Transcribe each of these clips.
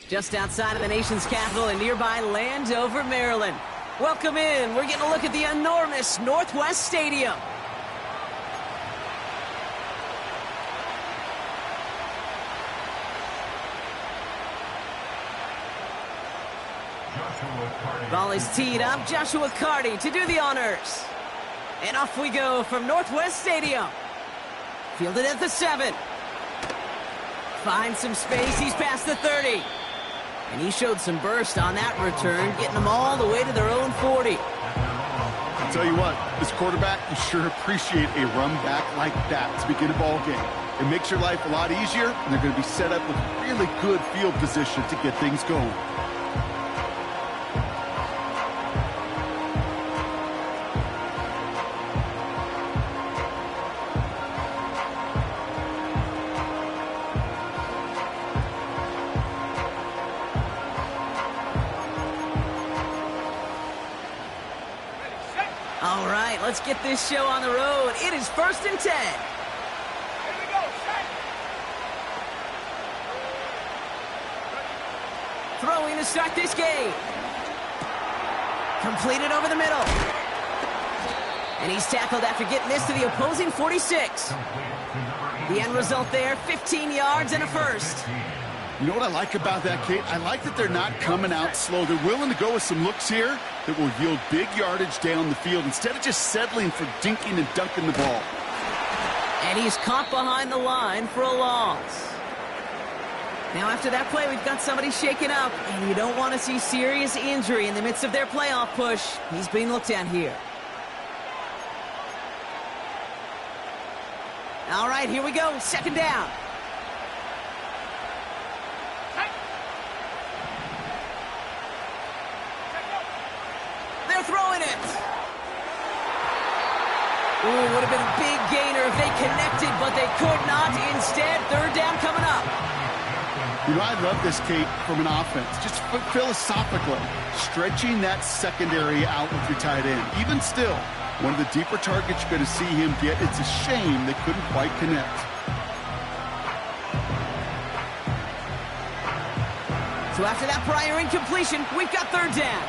Just outside of the nation's capital in nearby Landover, Maryland. Welcome in. We're getting a look at the enormous Northwest Stadium. Ball is teed up. Joshua Carty to do the honors. And off we go from Northwest Stadium. Fielded at the 7. Finds some space. He's past the 30. And he showed some burst on that return, getting them all the way to their own 40. I'll tell you what, this quarterback, you sure appreciate a run back like that to begin a ball game. It makes your life a lot easier, and they're going to be set up with really good field position to get things going. All right, let's get this show on the road. It is 1st and 10. Here we go, set. Throwing to start this game. Completed over the middle. And he's tackled after getting this to the opposing 46. The end result there, 15 yards and a first. You know what I like about that, Kate? I like that they're not coming out slow. They're willing to go with some looks here that will yield big yardage down the field instead of just settling for dinking and dunking the ball. And he's caught behind the line for a loss. Now after that play, we've got somebody shaken up, and you don't want to see serious injury in the midst of their playoff push. He's being looked at here. All right, here we go. 2nd down. They're throwing it. Ooh, would have been a big gainer if they connected, but they could not. Instead, 3rd down coming up. You know, I love this, Kate, from an offense. Just philosophically, stretching that secondary out with your tight end. Even still, one of the deeper targets you're going to see him get. It's a shame they couldn't quite connect. So after that prior incompletion, we've got 3rd down.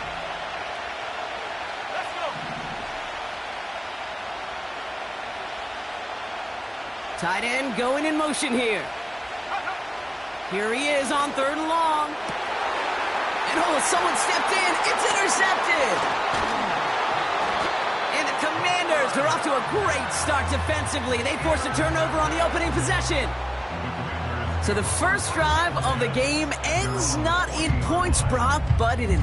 Tight end going in motion here. Here he is on 3rd and long. And oh, someone stepped in. It's intercepted. And the Commanders are off to a great start defensively. They forced a turnover on the opening possession. So the first drive of the game ends not in points, Brock, but in an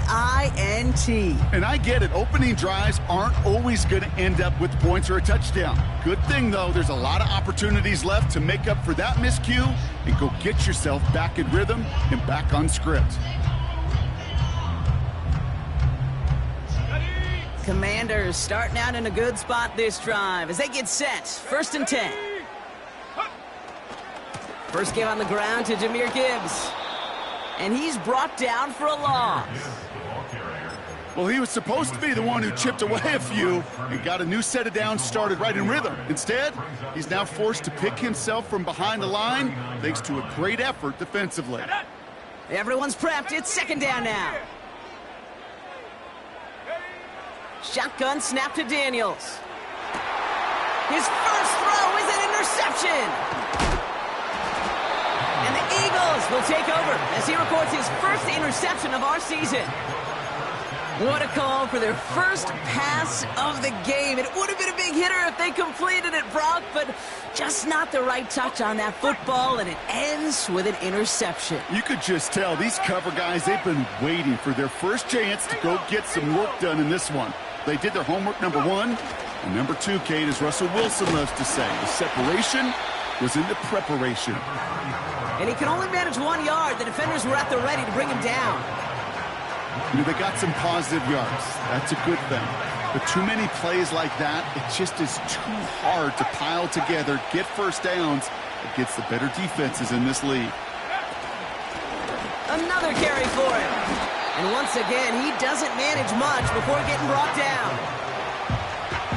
INT. And I get it. Opening drives aren't always going to end up with points or a touchdown. Good thing, though, there's a lot of opportunities left to make up for that miscue and go get yourself back in rhythm and back on script. Commanders starting out in a good spot this drive as they get set. 1st and 10. First give on the ground to Jahmyr Gibbs. And he's brought down for a loss. Well, he was supposed to be the one who chipped away a few and got a new set of downs started right in rhythm. Instead, he's now forced to pick himself from behind the line thanks to a great effort defensively. Everyone's prepped. It's 2nd down now. Shotgun snap to Daniels. His first throw is an interception. And the Eagles will take over as he records his first interception of our season. What a call for their first pass of the game. It would have been a big hitter if they completed it, Brock, but just not the right touch on that football, and it ends with an interception. You could just tell these cover guys, they've been waiting for their first chance to go get some work done in this one. They did their homework, number 1. And number 2, Kate, as Russell Wilson loves to say, the separation was in the preparation. And he can only manage 1 yard. The defenders were at the ready to bring him down. You know, they got some positive yards. That's a good thing. But too many plays like that, it just is too hard to pile together, get first downs against the better defenses in this league. Another carry for him. And once again, he doesn't manage much before getting brought down.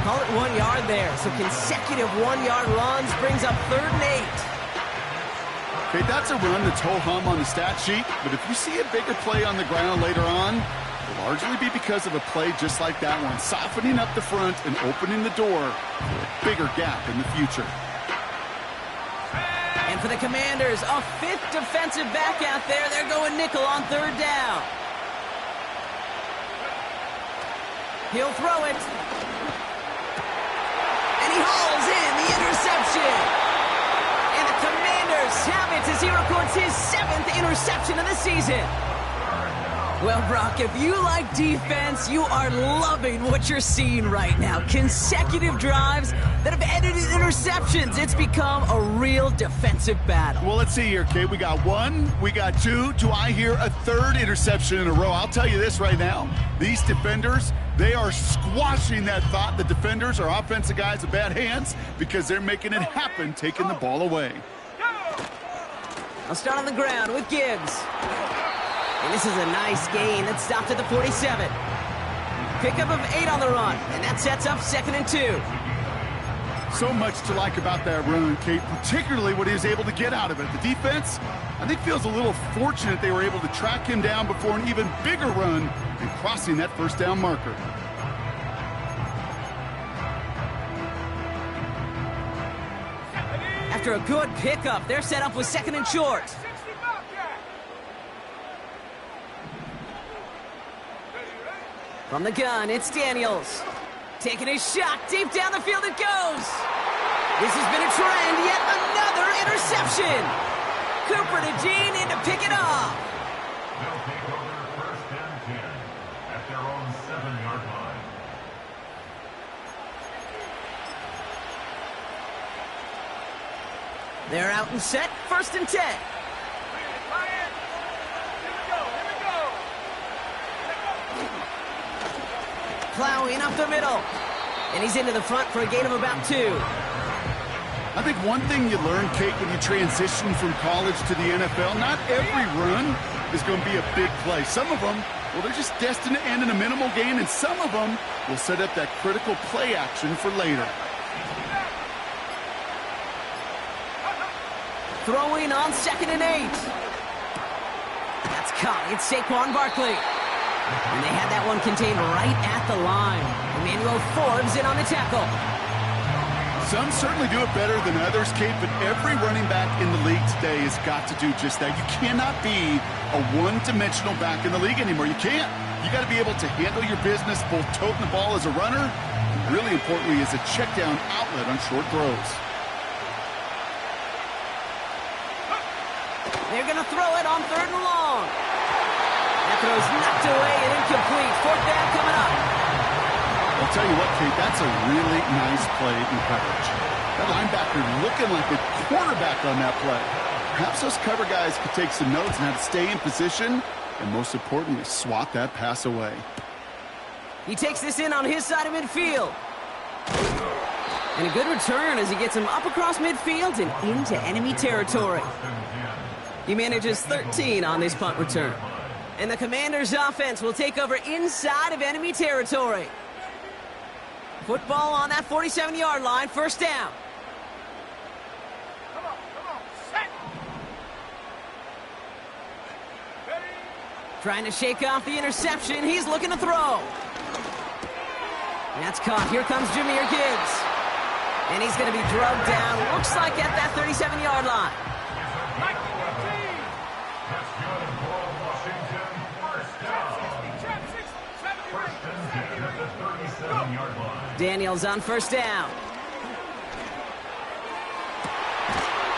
Call it 1 yard there. So consecutive 1-yard runs brings up 3rd and 8. Okay, that's a run that's ho-hum on the stat sheet, but if you see a bigger play on the ground later on, it'll largely be because of a play just like that one, softening up the front and opening the door for a bigger gap in the future. And for the Commanders, a fifth defensive back out there. They're going nickel on third down. He'll throw it. And he hauls in the interception. And the Commanders have it as he records his 7th interception of the season. Well, Brock, if you like defense, you are loving what you're seeing right now. Consecutive drives that have ended in interceptions. It's become a real defensive battle. Well, let's see here, Kate. We got 1, we got 2. Do I hear a 3rd interception in a row? I'll tell you this right now. These defenders, they are squashing that thought. The defenders are offensive guys with bad hands because they're making it happen, taking the ball away. I'll start on the ground with Gibbs. And this is a nice gain that stopped at the 47. Pickup of 8 on the run, and that sets up 2nd and 2. So much to like about that run, Kate, particularly what he was able to get out of it. The defense, I think, feels a little fortunate they were able to track him down before an even bigger run and crossing that first down marker. After a good pickup, they're set up with 2nd and short. From the gun, it's Daniels. Taking a shot, deep down the field it goes. This has been a trend, yet another interception. Cooper to Jean in to pick it off. They'll take over 1st and 10 at their own 7-yard line. They're out and set, 1st and 10. Plowing up the middle. And he's into the front for a gain of about 2. I think one thing you learn, Kate, when you transition from college to the NFL, not every run is going to be a big play. Some of them, well, they're just destined to end in a minimal gain, and some of them will set up that critical play action for later. Throwing on 2nd and 8. That's caught. It's Saquon Barkley. And they had that one contained right at the line. Emmanuel Forbes in on the tackle. Some certainly do it better than others, Kate, but every running back in the league today has got to do just that. You cannot be a one-dimensional back in the league anymore. You can't. You got to be able to handle your business, both toting the ball as a runner, and really importantly as a check-down outlet on short throws. They're going to throw it on 3rd and long. That throw's knocked away and incomplete. 4th down coming up. I'll tell you what, Kate, that's a really nice play in coverage. That linebacker looking like a quarterback on that play. Perhaps those cover guys could take some notes on how to stay in position and, most importantly, swat that pass away. He takes this in on his side of midfield. And a good return as he gets him up across midfield and into enemy territory. He manages 13 on this punt return. And the Commanders' offense will take over inside of enemy territory. Football on that 47-yard line, 1st down. Come on, set. Ready. Trying to shake off the interception. He's looking to throw. That's caught. Here comes Jahmyr Gibbs. And he's going to be drugged down. Looks like at that 37-yard line. Daniels on 1st down.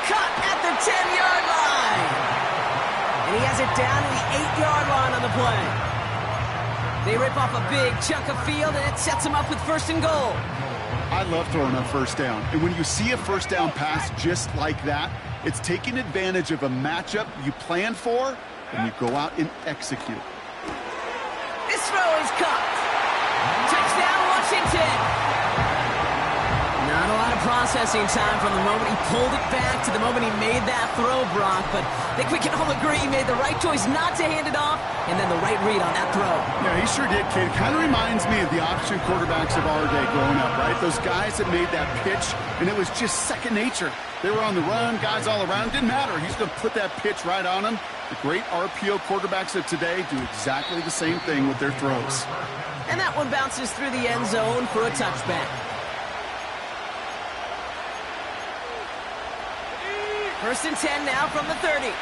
Cut at the 10-yard line. And he has it down to the 8-yard line on the play. They rip off a big chunk of field, and it sets them up with 1st and goal. I love throwing on 1st down. And when you see a 1st down pass just like that, it's taking advantage of a matchup you planned for, and you go out and execute. This throw is caught. Touchdown, Washington. Not a lot of processing time from the moment he pulled it back to the moment he made that throw, Brock. But I think we can all agree he made the right choice not to hand it off, and then the right read on that throw. Yeah, he sure did, kid. Kind of reminds me of the option quarterbacks of our day growing up, right? Those guys that made that pitch, and it was just second nature. They were on the run, guys all around. Didn't matter. He's going to put that pitch right on them. The great RPO quarterbacks of today do exactly the same thing with their throws. And that one bounces through the end zone for a touchback. First and 10 now from the 30.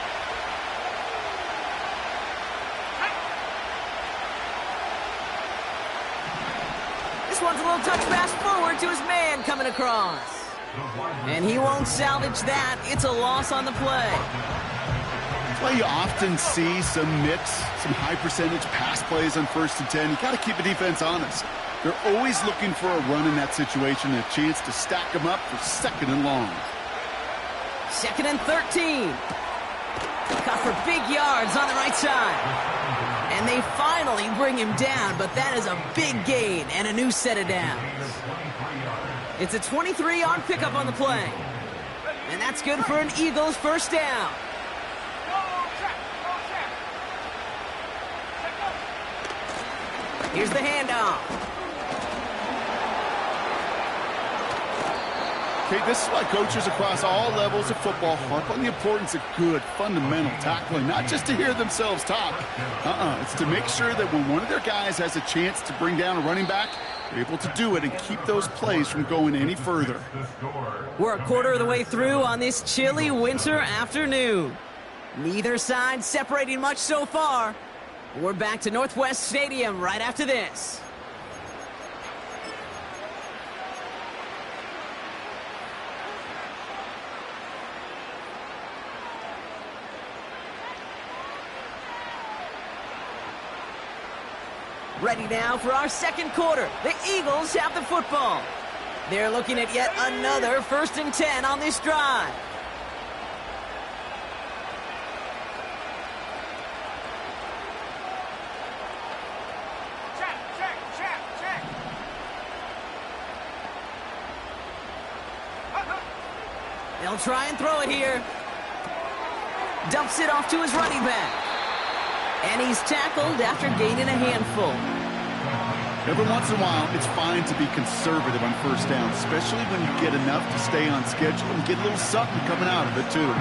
This one's a little touch pass forward to his man coming across. And he won't salvage that. It's a loss on the play. That's why you often see some mix, some high percentage pass plays on first and 10. You got to keep the defense honest. They're always looking for a run in that situation and a chance to stack them up for second and long. Second and 13. Cut for big yards on the right side. And they finally bring him down, but that is a big gain and a new set of downs. It's a 23-yard pickup on the play. And that's good for an Eagles first down. Here's the handoff. Okay, this is why coaches across all levels of football harp on the importance of good, fundamental tackling, not just to hear themselves talk. It's to make sure that when one of their guys has a chance to bring down a running back, they're able to do it and keep those plays from going any further. We're a quarter of the way through on this chilly winter afternoon. Neither side separating much so far. We're back to Northwest Stadium right after this. Ready now for our second quarter. The Eagles have the football. They're looking at yet another first and 10 on this drive. Check. They'll try and throw it here. Dumps it off to his running back. And he's tackled after gaining a handful. Every once in a while, it's fine to be conservative on first down, especially when you get enough to stay on schedule and get a little something coming out of it, too.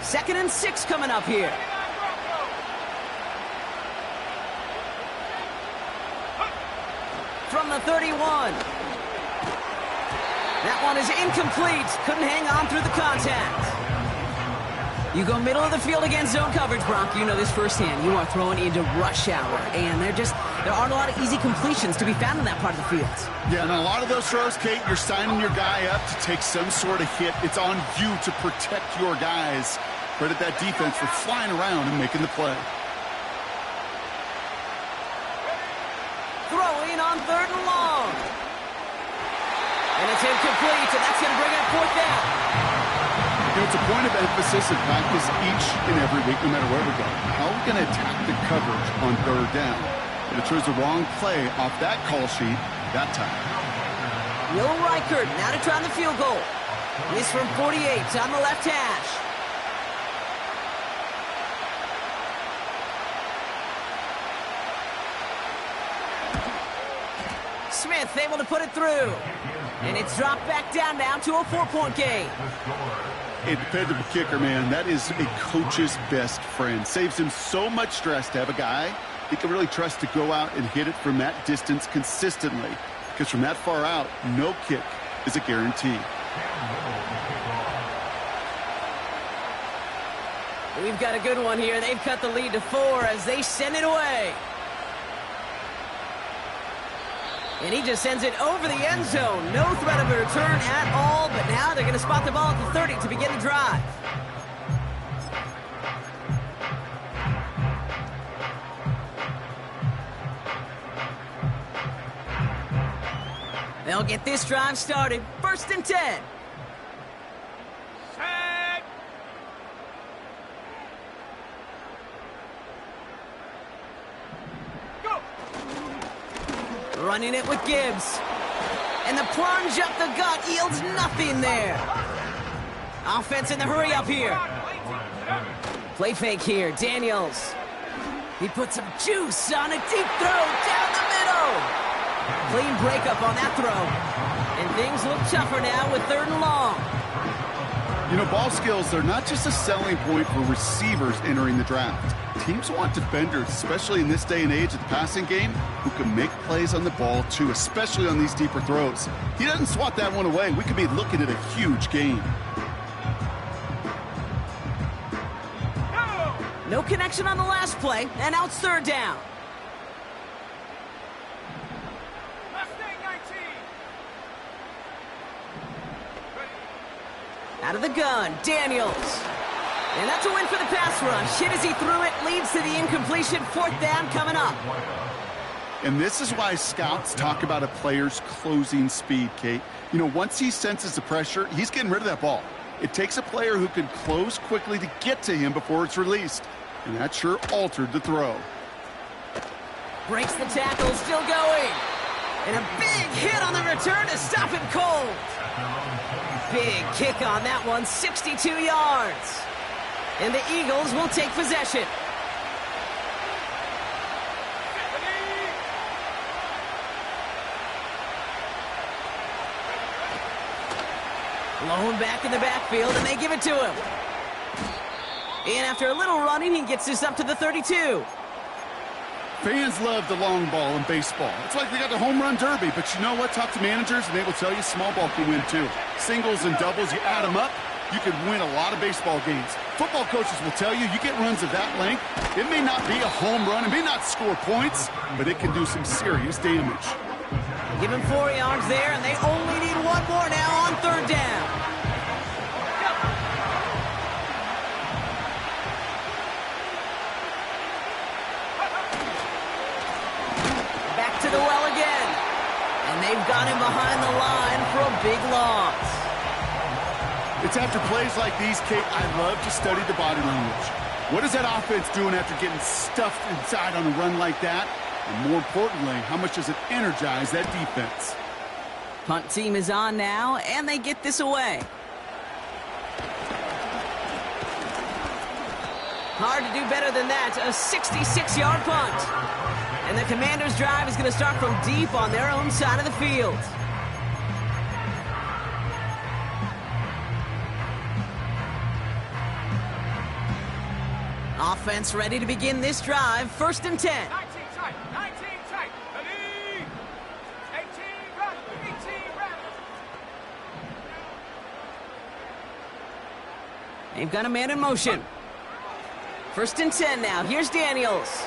Second and 6 coming up here. From the 31. That one is incomplete. Couldn't hang on through the contact. You go middle of the field against zone coverage, Brock. You know this firsthand. You are throwing into rush hour. And there aren't a lot of easy completions to be found in that part of the field. Yeah, and a lot of those throws, Kate, you're signing your guy up to take some sort of hit. It's on you to protect your guys. Credit that defense for flying around and making the play. Throwing on third and long. And it's incomplete, and that's going to bring up fourth down. It's a point of emphasis in practice each and every week, no matter where we go. How are we going to attack the coverage on third down? But it chose the wrong play off that call sheet that time. Will Reichert now to try on the field goal. This from 48 on the left hash. Smith able to put it through. And it's dropped back down now to a 4-point game. A dependable kicker, man. That is a coach's best friend. Saves him so much stress to have a guy he can really trust to go out and hit it from that distance consistently. Because from that far out, no kick is a guarantee. We've got a good one here. They've cut the lead to 4 as they send it away. And he just sends it over the end zone. No threat of a return at all, but now they're going to spot the ball at the 30 to begin the drive. They'll get this drive started. 1st and 10. Set. Go. Running it with Gibbs. And the plunge up the gut yields nothing there. Offense in the hurry up here. Play fake here, Daniels. He puts some juice on a deep throw down the middle. Clean breakup on that throw. And things look tougher now with 3rd and long. You know, ball skills, they're not just a selling point for receivers entering the draft. Teams want defenders, especially in this day and age of the passing game, who can make plays on the ball too, especially on these deeper throws. He doesn't swat that one away. We could be looking at a huge game. No connection on the last play, and now it's 3rd down. Mustang 19. Out of the gun, Daniels. And that's a win for the pass rush. Hit as he threw it, leads to the incompletion. 4th down coming up. And this is why scouts talk about a player's closing speed, Kate. You know, once he senses the pressure, he's getting rid of that ball. It takes a player who can close quickly to get to him before it's released. And that sure altered the throw. Breaks the tackle, still going. And a big hit on the return to stop him cold. Big kick on that one, 62 yards. And the Eagles will take possession. Lone back in the backfield, and they give it to him. And after a little running, he gets this up to the 32. Fans love the long ball in baseball. It's like they got the home run derby, but you know what? Talk to managers, and they will tell you small ball can win too. Singles and doubles, you add them up, you can win a lot of baseball games. Football coaches will tell you, you get runs of that length, it may not be a home run, it may not score points, but it can do some serious damage. Give him 4 yards there, and they only need 1 more now on 3rd down. Back to the well again. And they've got him behind the line for a big loss. It's after plays like these, Kate, I love to study the body language. What is that offense doing after getting stuffed inside on a run like that? And more importantly, how much does it energize that defense? Punt team is on now, and they get this away. Hard to do better than that, a 66-yard punt. And the Commanders' drive is going to start from deep on their own side of the field. Offense ready to begin this drive, 1st and 10. 19 tight, 19 tight. Ready. 18 run, 18 run. They've got a man in motion. 1st and 10 now. Here's Daniels.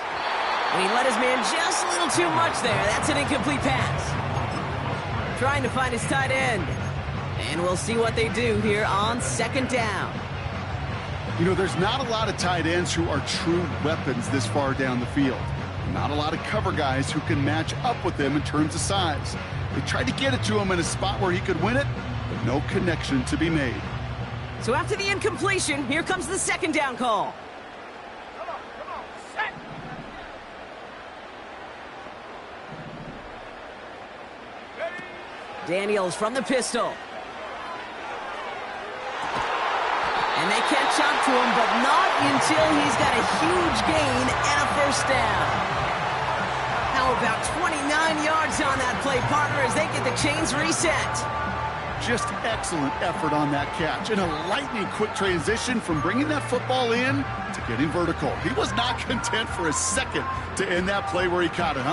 And he let his man just a little too much there. That's an incomplete pass. Trying to find his tight end. And we'll see what they do here on 2nd down. You know, there's not a lot of tight ends who are true weapons this far down the field. Not a lot of cover guys who can match up with them in terms of size. They tried to get it to him in a spot where he could win it, but no connection to be made. So after the incompletion, here comes the 2nd down call. Come on, set. Ready. Daniels from the pistol. And they catch up to him, but not until he's got a huge gain and a 1st down. How about 29 yards on that play, partner, as they get the chains reset. Just excellent effort on that catch. And a lightning quick transition from bringing that football in to getting vertical. He was not content for a second to end that play where he caught it.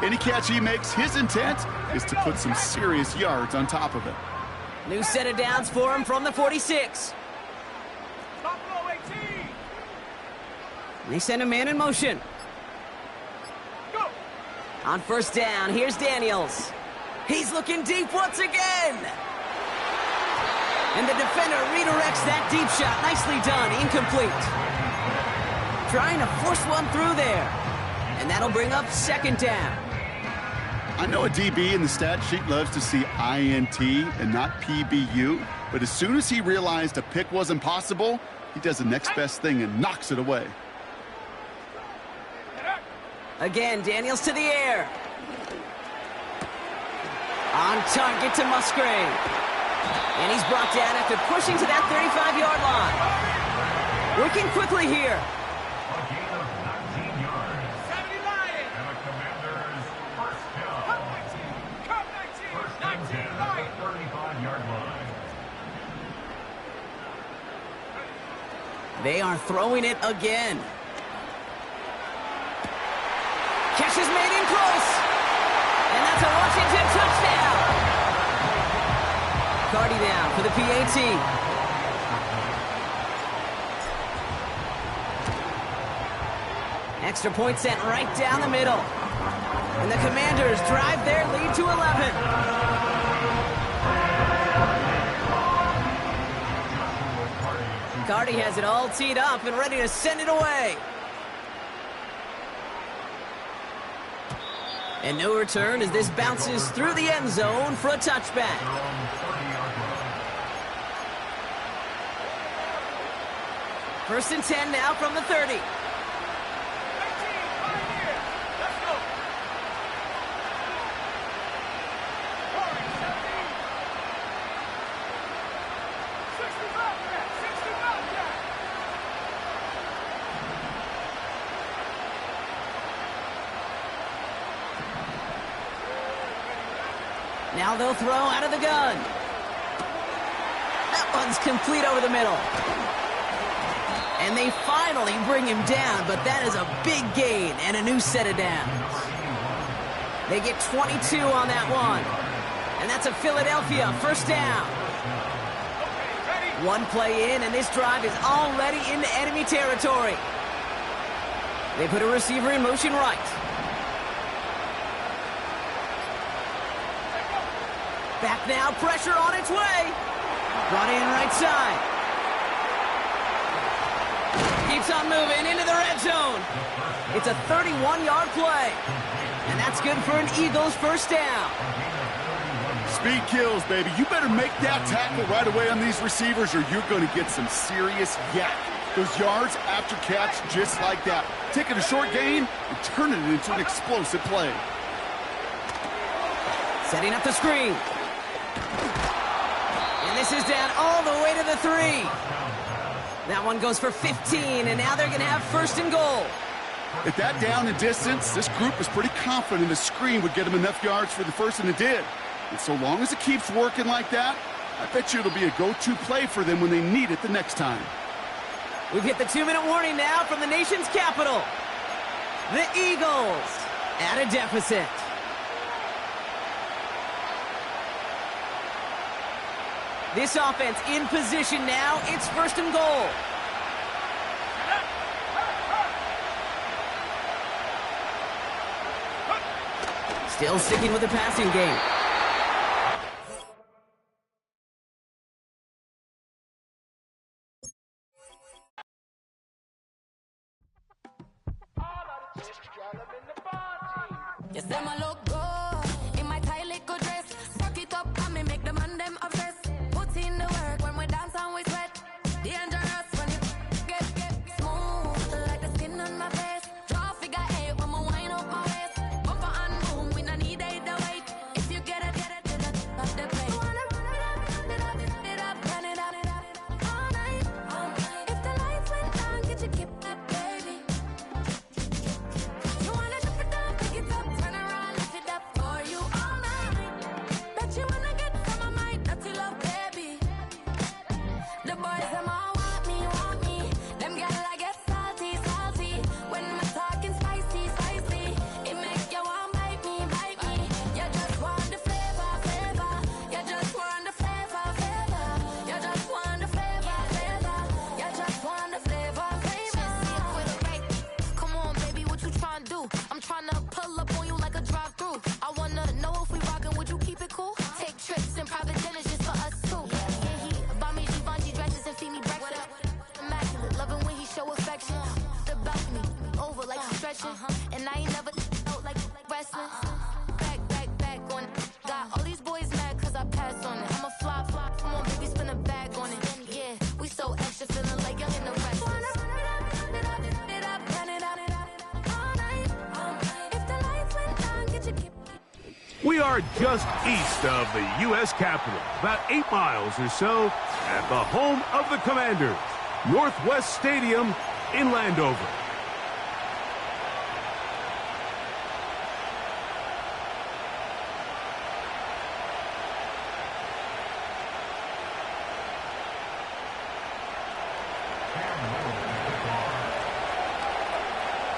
Any catch he makes, his intent is to put some serious yards on top of it. New set of downs for him from the 46. Buffalo 18. And they send a man in motion. Go. On 1st down, here's Daniels. He's looking deep once again. And the defender redirects that deep shot. Nicely done. Incomplete. Trying to force one through there. And that'll bring up 2nd down. I know a DB in the stat sheet loves to see INT and not PBU, but as soon as he realized a pick wasn't possible, he does the next best thing and knocks it away. Again, Daniels to the air. On target to Musgrave. And he's brought down after pushing to that 35-yard line. Working quickly here. A gain of 19 yards. 70 Lions. And the Commanders' first down. Cut 19. Cut 19. First and 10 at 19 Lions. the 35-yard line. They are throwing it again. Catch is made in close. And that's a Washington touchdown. Cardi down for the PAT. Extra point sent right down the middle. And the Commanders drive their lead to 11. Cardi has it all teed up and ready to send it away. And no return as this bounces through the end zone for a touchback. First and 10 now from the 30. 19. Pioneers. Let's go. Scoring 17. 65 back. 65 back. Now they'll throw out of the gun. That one's complete over the middle. And they finally bring him down, but that is a big gain and a new set of downs. They get 22 on that one. And that's a Philadelphia first down. One play in, and this drive is already into enemy territory. They put a receiver in motion right. Back now, pressure on its way. Brought in right side. Keeps on moving into the red zone. It's a 31-yard play. And that's good for an Eagles first down. Speed kills, baby. You better make that tackle right away on these receivers or you're going to get some serious yak. Those yards after catch just like that. Taking a short gain and turning it into an explosive play. Setting up the screen. And this is down all the way to the 3. That one goes for 15, and now they're going to have first and goal. At that down and distance, this group was pretty confident the screen would get them enough yards for the first, and it did. And so long as it keeps working like that, I bet you it'll be a go-to play for them when they need it the next time. We've hit the 2-minute warning now from the nation's capital. The Eagles at a deficit. This offense in position now. It's first and goal. Still sticking with the passing game. You say my look good in my tight little dress. Rock it up and me make the man them obsessed. Put in the work when we dance and we sweat. Dangerous when you get smooth like the skin on my face. Draw figure 8 when we wind up my waist. Bumper and boom, we don't need it the weight. If you get it to the top of the plate. Wanna run it up, run it up all night. If the lights went down, get you keep that baby. You wanna drop it down, pick it up, turn around, lift it up for you all night. Bet you wanna get some of my dirty love, baby. The boys them all want me. Them gyal I get salty. When I'm talking spicy. It make you want bite me. You just want the flavor. You just want the flavor. You just want the flavor. You just want the flavor. Come on, baby, what you tryna do? I'm tryna pull up on you like a drive-through. I wanna know if we rockin', would you keep it cool? Take trips and private dinners just for us two. Yeah, he buy me Givenchy dresses and feed me breakfast. Immaculate, loving when he show affection. The balcony, over like he's stretching. And I ain't never out like wrestling. Back, are just east of the U.S. Capitol, about 8 miles or so, at the home of the Commanders, Northwest Stadium in Landover.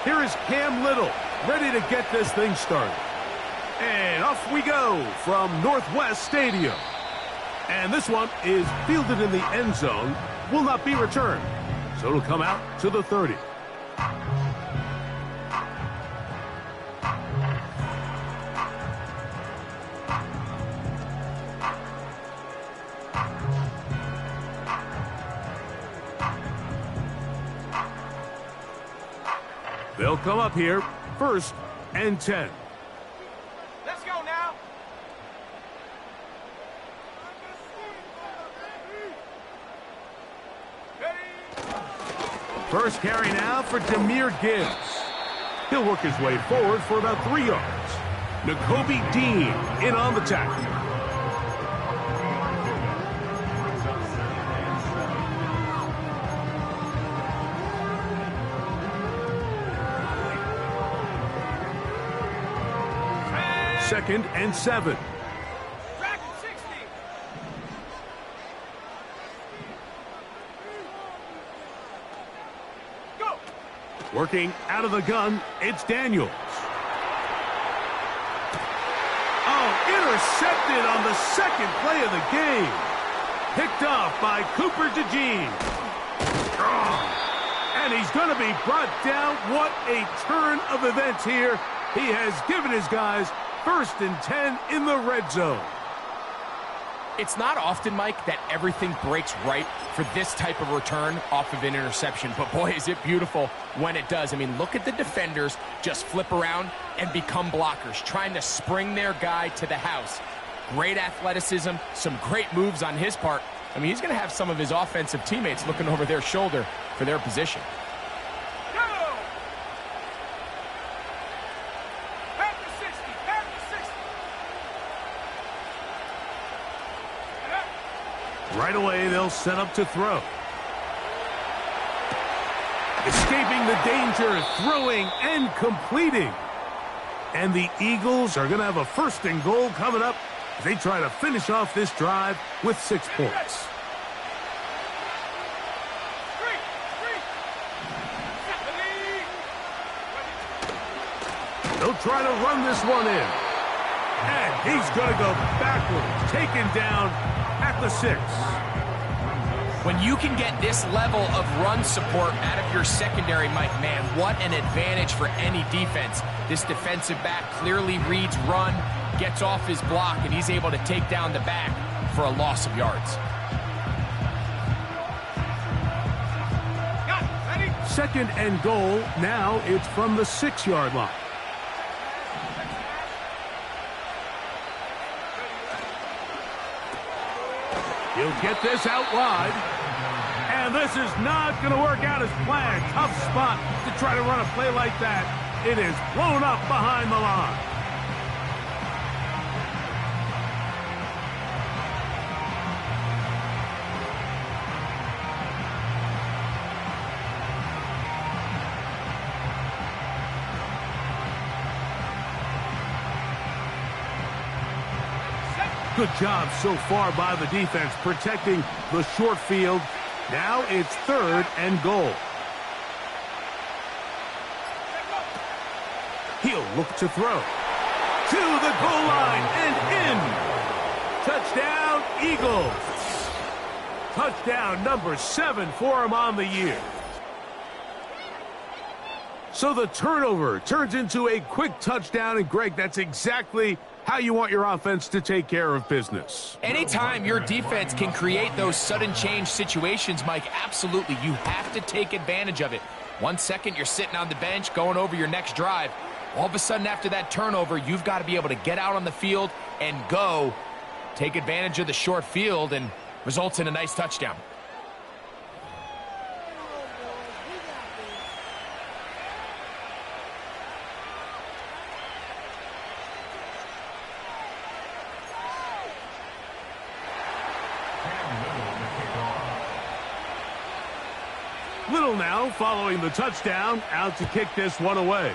Here is Cam Little, ready to get this thing started. And off we go from Northwest Stadium. And this one is fielded in the end zone, will not be returned. So it'll come out to the 30. They'll come up here, 1st and 10. Let's go now. First carry now for Demir Gibbs. He'll work his way forward for about 3 yards. N'Kobe Dean in on the tackle. Second and 7. Track 60. Go. Working out of the gun, it's Daniels. Oh, intercepted on the second play of the game. Picked off by Cooper DeJean. And he's going to be brought down. What a turn of events here. He has given his guys 1st and 10 in the red zone. It's not often, Mike, that everything breaks right for this type of return off of an interception. But, boy, is it beautiful when it does. I mean, look at the defenders just flip around and become blockers, trying to spring their guy to the house. Great athleticism, some great moves on his part. I mean, he's going to have some of his offensive teammates looking over their shoulder for their position. Right away, they'll set up to throw. Escaping the danger, throwing and completing. And the Eagles are going to have a 1st and goal coming up as they try to finish off this drive with 6 points. They'll try to run this one in. And he's going to go backwards, taken down at the 6. When you can get this level of run support out of your secondary, Mike, man, what an advantage for any defense. This defensive back clearly reads run, gets off his block, and he's able to take down the back for a loss of yards. 2nd and goal. Now it's from the 6-yard line. He'll get this out wide. And this is not going to work out as planned. Tough spot to try to run a play like that. It is blown up behind the line. Good job so far by the defense protecting the short field. Now it's 3rd and goal. He'll look to throw. To the goal line and in. Touchdown, Eagles. Touchdown number 7 for him on the year. So the turnover turns into a quick touchdown, and Greg, that's exactly how you want your offense to take care of business. Anytime your defense can create those sudden change situations, Mike, absolutely, you have to take advantage of it. 1 second, you're sitting on the bench, going over your next drive. All of a sudden, after that turnover, you've got to be able to get out on the field and go. Take advantage of the short field, and results in a nice touchdown. Little now following the touchdown, out to kick this one away.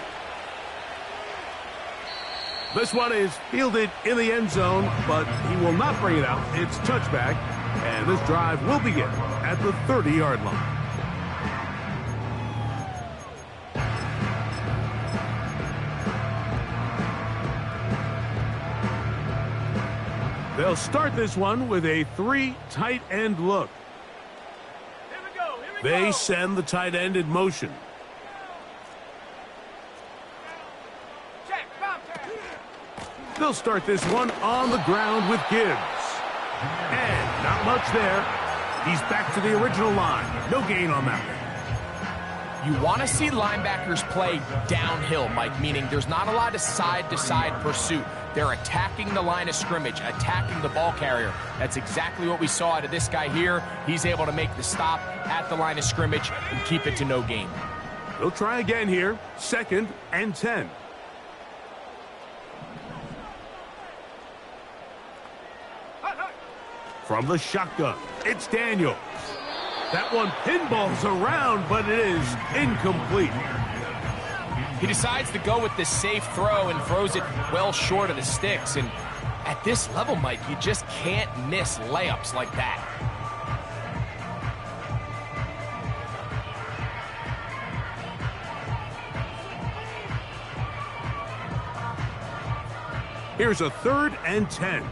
This one is fielded in the end zone, but he will not bring it out. It's touchback, and this drive will begin at the 30-yard line. They'll start this one with a 3 tight end look. They send the tight end in motion. They'll start this one on the ground with Gibbs. And not much there. He's back to the original line. No gain on that one. You want to see linebackers play downhill, Mike, meaning there's not a lot of side-to-side pursuit. They're attacking the line of scrimmage, attacking the ball carrier. That's exactly what we saw out of this guy here. He's able to make the stop at the line of scrimmage and keep it to no gain. They'll try again here. 2nd and 10. From the shotgun, it's Daniels. That one pinballs around, but it is incomplete. He decides to go with the safe throw and throws it well short of the sticks. And at this level, Mike, you just can't miss layups like that. Here's a 3rd and 10.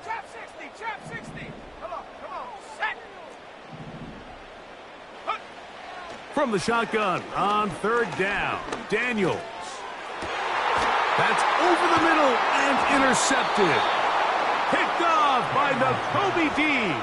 Trap 60. Come on, set. From the shotgun on 3rd down, Daniels. That's over the middle and intercepted. Picked off by the Kobe D.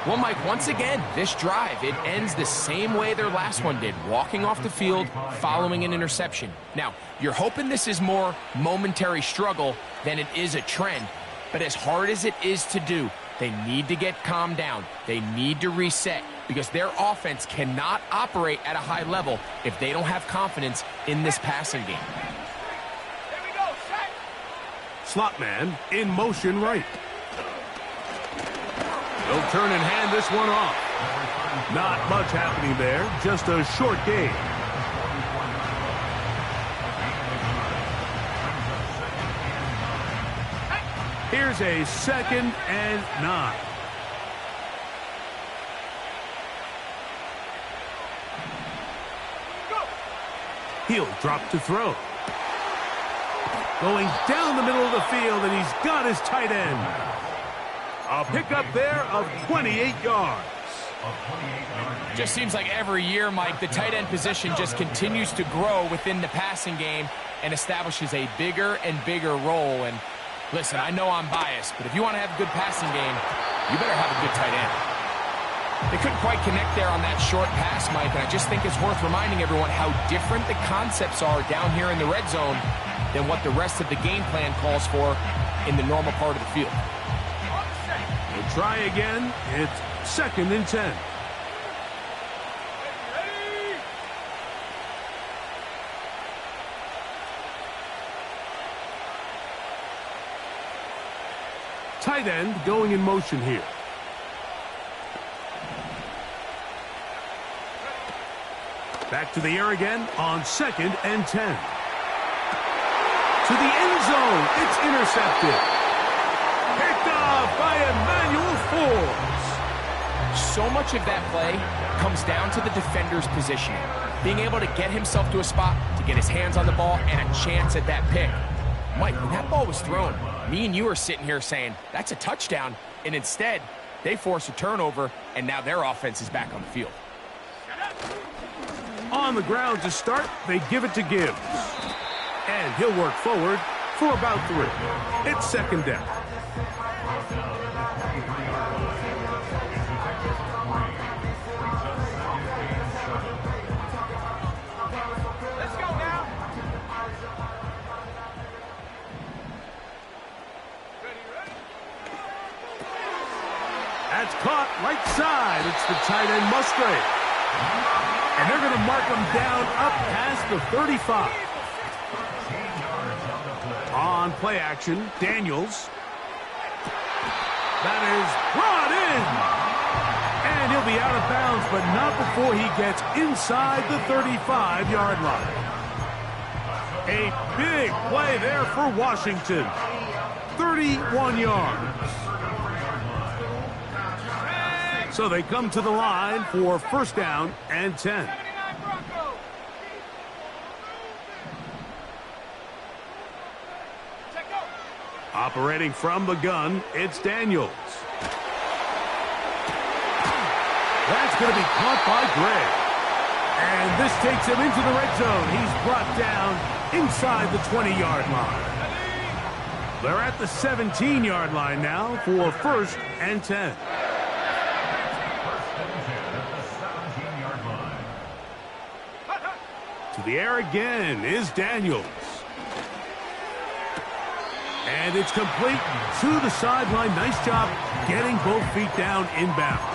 Well, Mike, once again, this drive, it ends the same way their last one did, walking off the field, following an interception. Now, you're hoping this is more momentary struggle than it is a trend, but as hard as it is to do, they need to get calmed down. They need to reset because their offense cannot operate at a high level if they don't have confidence in this passing game. Here we go, set. Slot man in motion right. They'll turn and hand this one off. Not much happening there, just a short gain. Here's a 2nd and 9. He'll drop to throw. Going down the middle of the field, and he's got his tight end. A pickup there of 28 yards. Just seems like every year, Mike, the tight end position just continues to grow within the passing game and establishes a bigger and bigger role. And listen, I know I'm biased, but if you want to have a good passing game, you better have a good tight end. They couldn't quite connect there on that short pass, Mike, and I just think it's worth reminding everyone how different the concepts are down here in the red zone than what the rest of the game plan calls for in the normal part of the field. We'll try again. It's 2nd and 10. Tight end going in motion here. Back to the air again on 2nd and 10. To the end zone. It's intercepted. Picked off by Emmanuel Forbes. So much of that play comes down to the defender's positioning. Being able to get himself to a spot, to get his hands on the ball, and a chance at that pick. Mike, when that ball was thrown, me and you are sitting here saying, that's a touchdown. And instead, they force a turnover, and now their offense is back on the field. On the ground to start, they give it to Gibbs. And he'll work forward for about 3. It's 2nd down. Let's go now. Ready. That's caught right side. It's the tight end Musgrave. And they're going to mark him down up past the 35. On play action, Daniels. That is brought in. And he'll be out of bounds, but not before he gets inside the 35-yard line. A big play there for Washington. 31 yards. So they come to the line for first down and 10. Operating from the gun, it's Daniels. That's going to be caught by Gray. And this takes him into the red zone. He's brought down inside the 20-yard line. They're at the 17-yard line now for first and 10. To the air again is Daniels. And it's complete to the sideline. Nice job getting both feet down inbounds.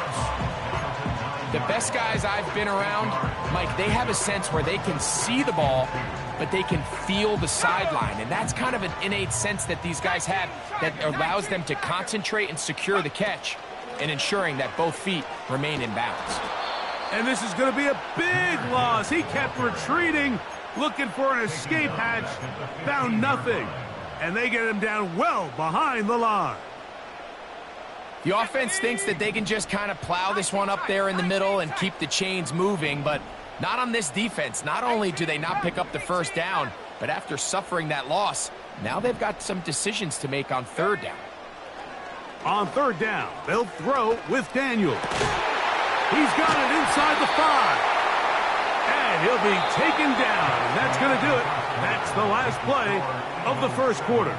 The best guys I've been around, Mike, they have a sense where they can see the ball, but they can feel the sideline. And that's kind of an innate sense that these guys have that allows them to concentrate and secure the catch and ensuring that both feet remain in bounds. And this is going to be a big loss. He kept retreating, looking for an escape hatch, found nothing. And they get him down well behind the line. The offense thinks that they can just kind of plow this one up there in the middle and keep the chains moving, but not on this defense. Not only do they not pick up the first down, but after suffering that loss, now they've got some decisions to make on third down. On third down, they'll throw with Daniels. He's got it inside the 5. And he'll be taken down. And that's going to do it. That's the last play of the first quarter.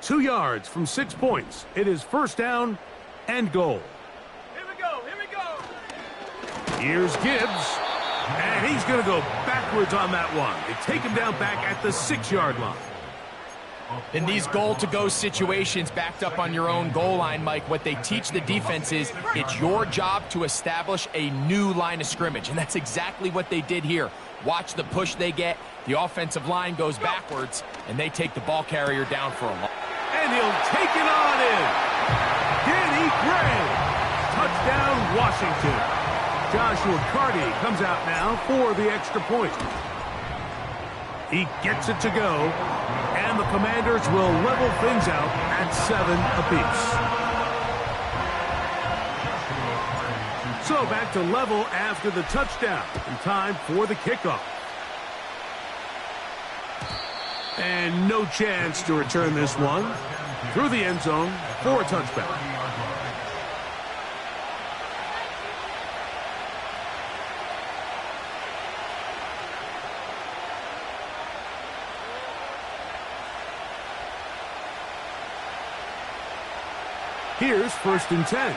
Two yards from 6 points. It is first down and goal. Here we go, here we go. Here's Gibbs. And he's going to go backwards on that one. They take him down back at the 6-yard line. In these goal-to-go situations backed up on your own goal line, Mike, what they teach the defense is it's your job to establish a new line of scrimmage, and that's exactly what they did here. Watch the push they get. The offensive line goes backwards, and they take the ball carrier down for a loss. And he'll take it on in. Danny Gray. Touchdown, Washington. Joshua Carty comes out now for the extra point. He gets it to go, and the Commanders will level things out at 7 apiece. So back to level after the touchdown, and time for the kickoff. And no chance to return this one through the end zone for a touchback. Here's first and 10.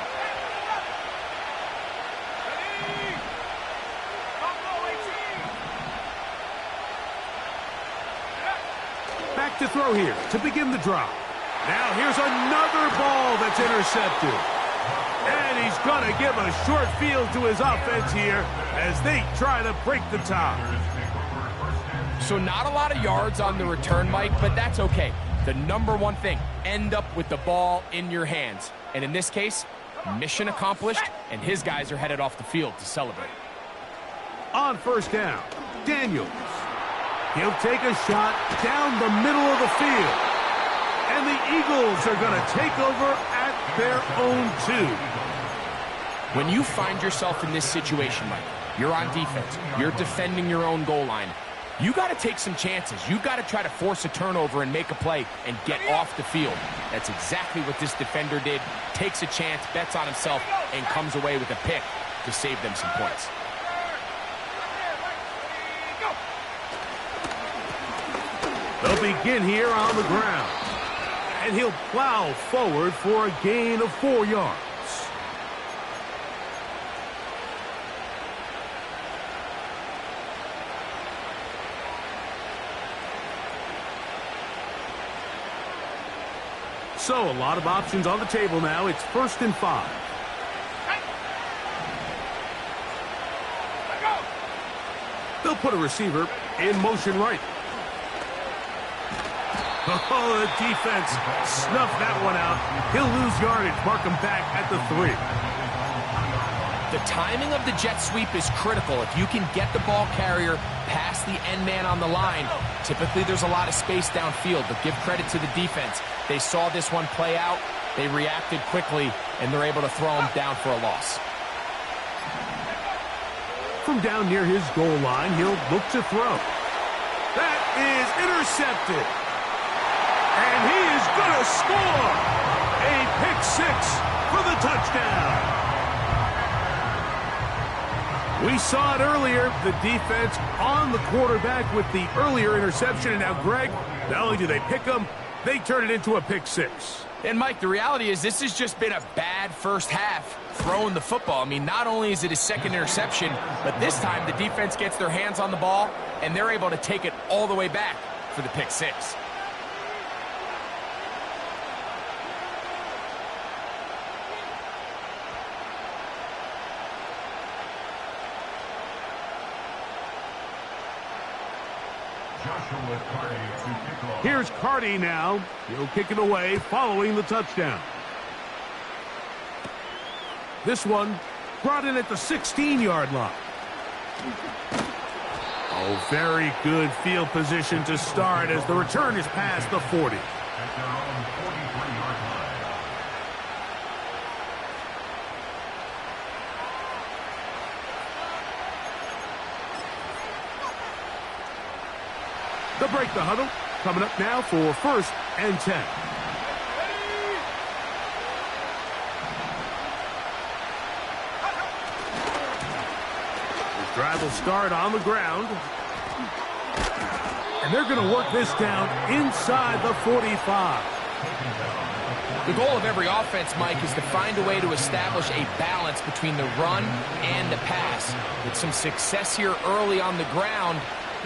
Back to throw here to begin the drive. Now here's another ball that's intercepted. And he's going to give a short field to his offense here as they try to break the tie. So not a lot of yards on the return, Mike, but that's okay. The number one thing, end up with the ball in your hands. And in this case, mission accomplished, and his guys are headed off the field to celebrate. On first down, Daniels. He'll take a shot down the middle of the field. And the Eagles are going to take over at their own 2. When you find yourself in this situation, Mike, you're on defense, you're defending your own goal line, you got to take some chances. You got to try to force a turnover and make a play and get off the field. That's exactly what this defender did. Takes a chance, bets on himself, and comes away with a pick to save them some points. They'll begin here on the ground. And he'll plow forward for a gain of 4 yards. So a lot of options on the table now. It's 1st and 5. They'll put a receiver in motion right. Oh, the defense snuffed that one out. He'll lose yardage. Mark him back at the 3. The timing of the jet sweep is critical. If you can get the ball carrier past the end man on the line, typically there's a lot of space downfield, but give credit to the defense. They saw this one play out, they reacted quickly, and they're able to throw him down for a loss. From down near his goal line, he'll look to throw. That is intercepted. And he is going to score. A pick 6 for the touchdown. We saw it earlier, the defense on the quarterback with the earlier interception. And now, Greg, not only do they pick him, they turn it into a pick 6. And, Mike, the reality is this has just been a bad first half throwing the football. I mean, not only is it his second interception, but this time the defense gets their hands on the ball, and they're able to take it all the way back for the pick 6. Here's Carty now. He'll kick it away following the touchdown. This one brought in at the 16-yard line. Oh, very good field position to start as the return is past the 40. At their own 43-yard line. They'll break the huddle. Coming up now for 1st and 10. This drive will start on the ground. And they're going to work this down inside the 45. The goal of every offense, Mike, is to find a way to establish a balance between the run and the pass. With some success here early on the ground,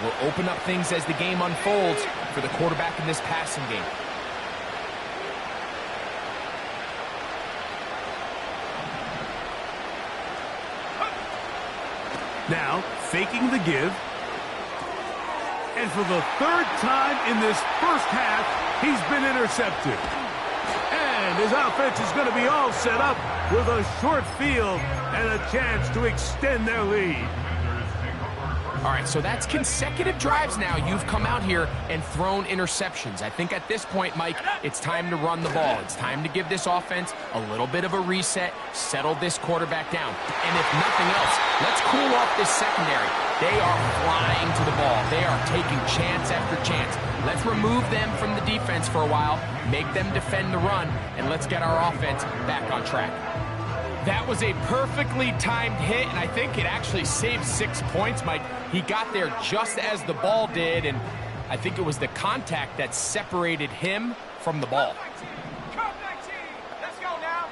will open up things as the game unfolds for the quarterback in this passing game. Now, faking the give. And for the 3rd time in this first half, he's been intercepted. And his offense is going to be all set up with a short field and a chance to extend their lead. All right, so that's consecutive drives now. You've come out here and thrown interceptions. I think at this point, Mike, it's time to run the ball. It's time to give this offense a little bit of a reset, settle this quarterback down. And if nothing else, let's cool off this secondary. They are flying to the ball. They are taking chance after chance. Let's remove them from the defense for a while, make them defend the run, and let's get our offense back on track. That was a perfectly timed hit, and I think it actually saved 6 points, Mike. He got there just as the ball did, and I think it was the contact that separated him from the ball. Let's go now.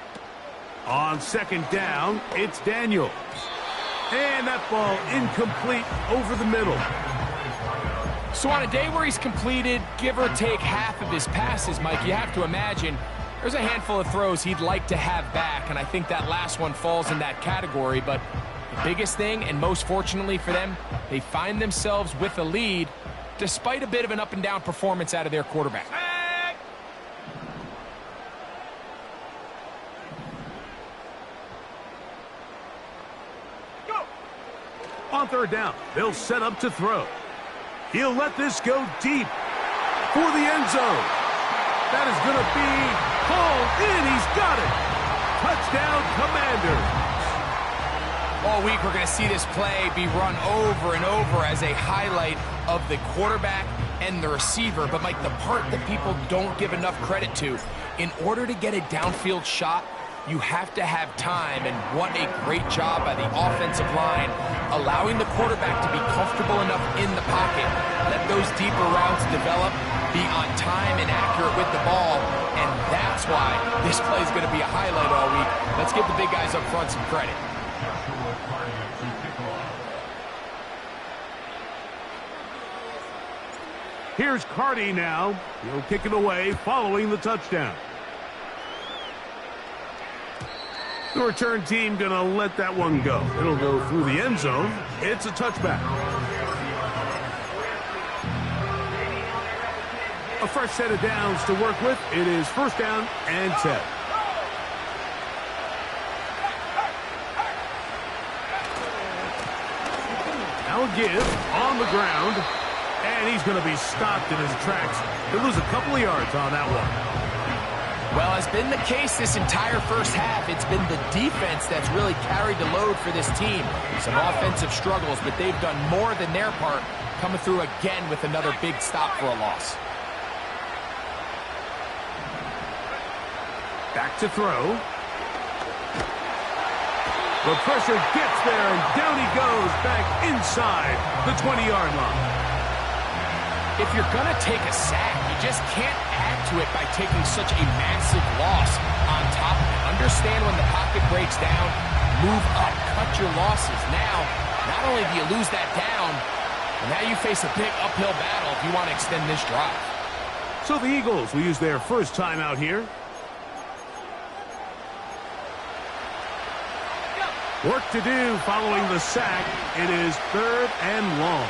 On 2nd down, it's Daniels. And that ball incomplete over the middle. So on a day where he's completed, give or take half of his passes, Mike, you have to imagine there's a handful of throws he'd like to have back, and I think that last one falls in that category. But the biggest thing, and most fortunately for them, they find themselves with a lead despite a bit of an up-and-down performance out of their quarterback. Go. On 3rd down, they'll set up to throw. He'll let this go deep for the end zone. That is going to be hauled in. He's got it. Touchdown, Commanders. All week, we're going to see this play be run over and over as a highlight of the quarterback and the receiver. But, Mike, the part that people don't give enough credit to, in order to get a downfield shot, you have to have time. And what a great job by the offensive line, allowing the quarterback to be comfortable enough in the pocket. Let those deeper routes develop, be on time and accurate with the ball, and that's why this play is going to be a highlight all week. Let's give the big guys up front some credit. Here's Carty now. He'll kick it away following the touchdown. The return team going to let that one go. It'll go through the end zone. It's a touchback. A fresh set of downs to work with. It is first down and 10. Now a give on the ground. And he's going to be stopped in his tracks. He'll lose a couple of yards on that one. Well, it's been the case this entire first half. It's been the defense that's really carried the load for this team. Some offensive struggles, but they've done more than their part, coming through again with another big stop for a loss. Back to throw. The pressure gets there, and down he goes back inside the 20-yard line. If you're going to take a sack, you just can't add to it by taking such a massive loss on top of it. Understand when the pocket breaks down, move up, cut your losses. Now, not only do you lose that down, but now you face a big uphill battle if you want to extend this drive. So the Eagles will use their first time out here. Work to do following the sack. It is third and long.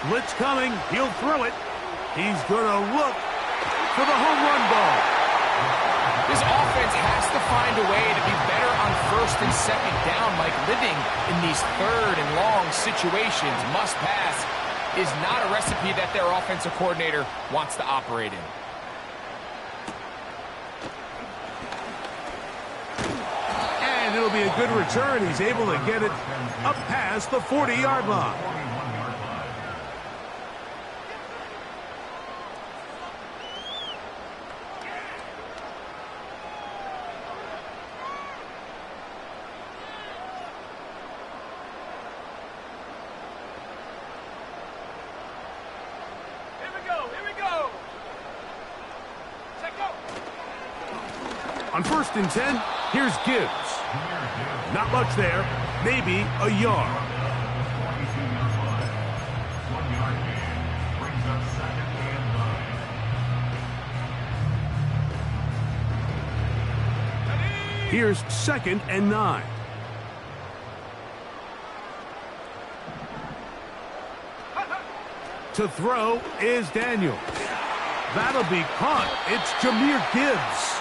Blitz coming. He'll throw it. He's going to look for the home run ball. This offense has to find a way to be better on first and second down, Mike. Living in these third and long situations, must pass, is not a recipe that their offensive coordinator wants to operate in. And it'll be a good return. He's able to get it up past the 40-yard line. On first and 10, here's Gibbs. Not much there, maybe a yard. Here's second and 9. To throw is Daniels. That'll be caught. It's Jahmyr Gibbs.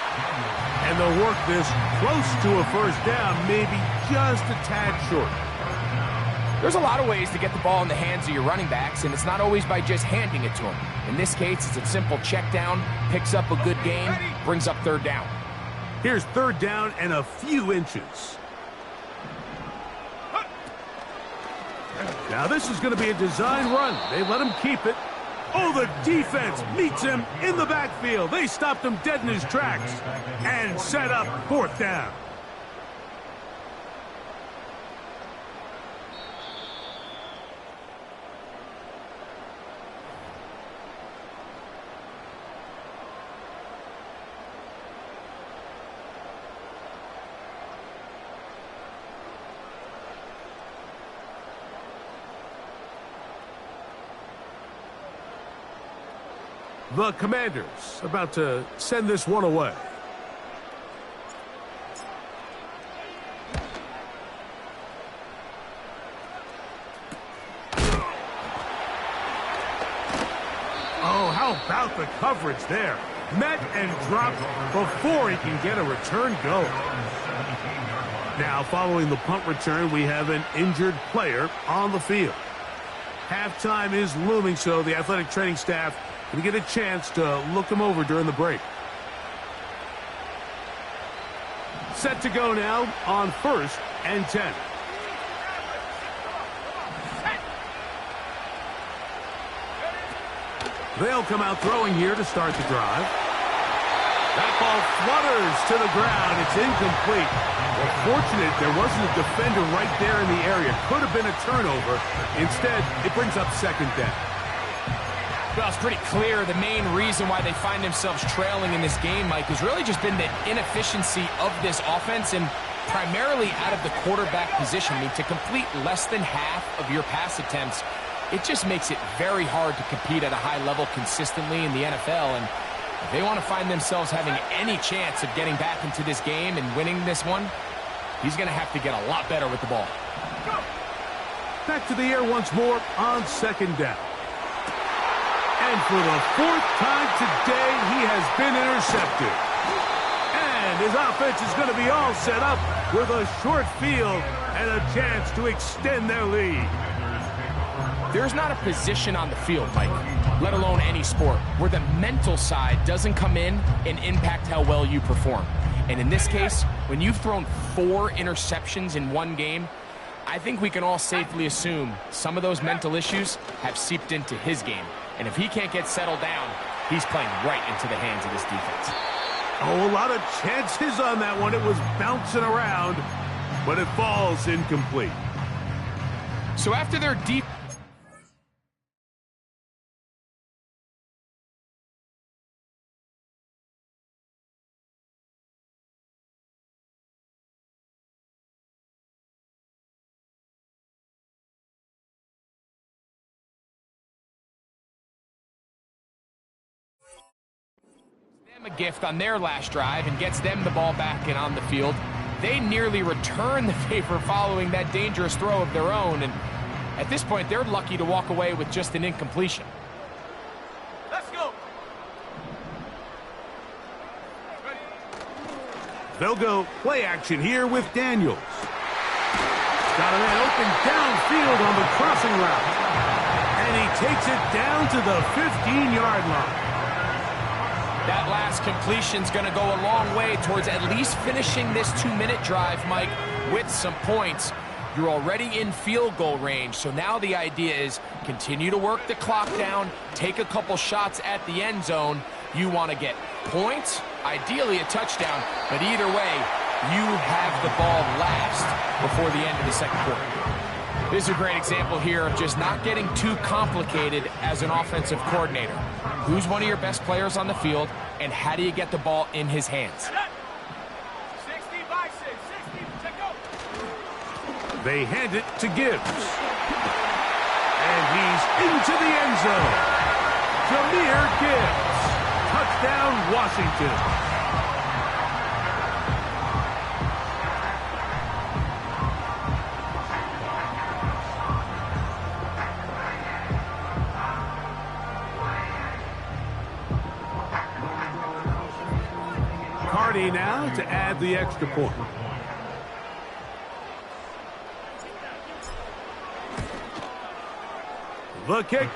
And they'll work this close to a first down, maybe just a tad short. There's a lot of ways to get the ball in the hands of your running backs, and it's not always by just handing it to them. In this case, it's a simple check down, picks up a good gain, brings up third down. Here's third down and a few inches. Now this is going to be a design run. They let him keep it. Oh, the defense meets him in the backfield. They stopped him dead in his tracks and set up fourth down. The Commanders about to send this one away. Oh, how about the coverage there? Met and dropped before he can get a return go. Now, following the punt return, we have an injured player on the field. Halftime is looming, so the athletic training staff can get a chance to look him over during the break. Set to go now on first and 10. They'll come out throwing here to start the drive. That ball flutters to the ground. It's incomplete. Well, fortunate there wasn't a defender right there in the area. Could have been a turnover. Instead, it brings up second down. Well, it's pretty clear the main reason why they find themselves trailing in this game, Mike, has really just been the inefficiency of this offense and primarily out of the quarterback position. I mean, to complete less than half of your pass attempts, it just makes it very hard to compete at a high level consistently in the NFL. And if they want to find themselves having any chance of getting back into this game and winning this one, he's going to have to get a lot better with the ball. Back to the air once more on second down. And for the fourth time today, he has been intercepted. And his offense is going to be all set up with a short field and a chance to extend their lead. There's not a position on the field, Mike, let alone any sport, where the mental side doesn't come in and impact how well you perform. And in this case, when you've thrown 4 interceptions in one game, I think we can all safely assume some of those mental issues have seeped into his game. And if he can't get settled down, he's playing right into the hands of this defense. Oh, a lot of chances on that one. It was bouncing around, but it falls incomplete. So after their deep... a gift on their last drive and gets them the ball back and on the field. They nearly return the favor following that dangerous throw of their own, and at this point they're lucky to walk away with just an incompletion. Let's go. They'll go play action here with Daniels. Got a man open downfield on the crossing route, and he takes it down to the 15-yard line. That last completion's going to go a long way towards at least finishing this 2-minute drive, Mike, with some points. You're already in field goal range, so now the idea is continue to work the clock down, take a couple shots at the end zone. You want to get points, ideally a touchdown, but either way, you have the ball last before the end of the second quarter. This is a great example here of just not getting too complicated as an offensive coordinator. Who's one of your best players on the field, and how do you get the ball in his hands? 60 by 6, 60, check go. They hand it to Gibbs. And he's into the end zone. Jahmyr Gibbs. Touchdown, Washington. Now to add the extra point. The kick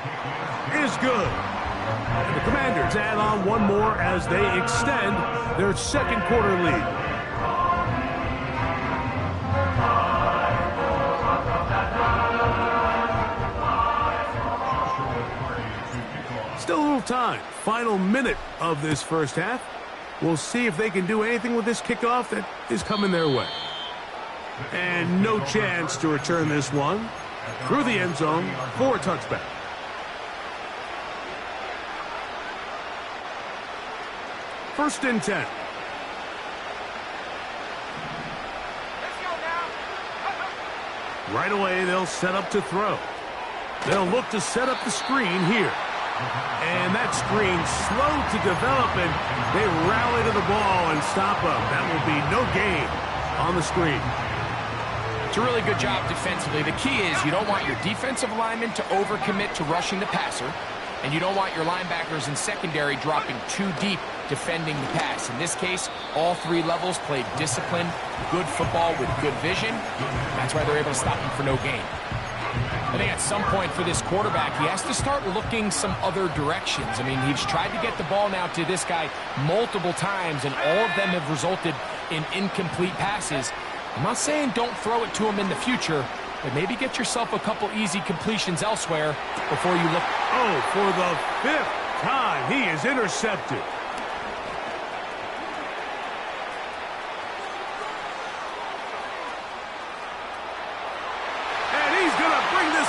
is good. And the Commanders add on one more as they extend their second quarter lead. Still a little time. Final minute of this first half. We'll see if they can do anything with this kickoff that is coming their way. And no chance to return this one through the end zone for a touchback. First and 10. Let's go now. Right away, they'll set up to throw. They'll look to set up the screen here. And that screen's slow to develop, and they rally to the ball and stop up. That will be no gain on the screen. It's a really good job defensively. The key is you don't want your defensive linemen to overcommit to rushing the passer, and you don't want your linebackers and secondary dropping too deep defending the pass. In this case, all 3 levels played disciplined, good football with good vision. That's why they're able to stop them for no gain. I think at some point for this quarterback, he has to start looking some other directions. I mean, he's tried to get the ball now to this guy multiple times, and all of them have resulted in incomplete passes. I'm not saying don't throw it to him in the future, but maybe get yourself a couple easy completions elsewhere before you look. Oh, for the 5th time, he is intercepted.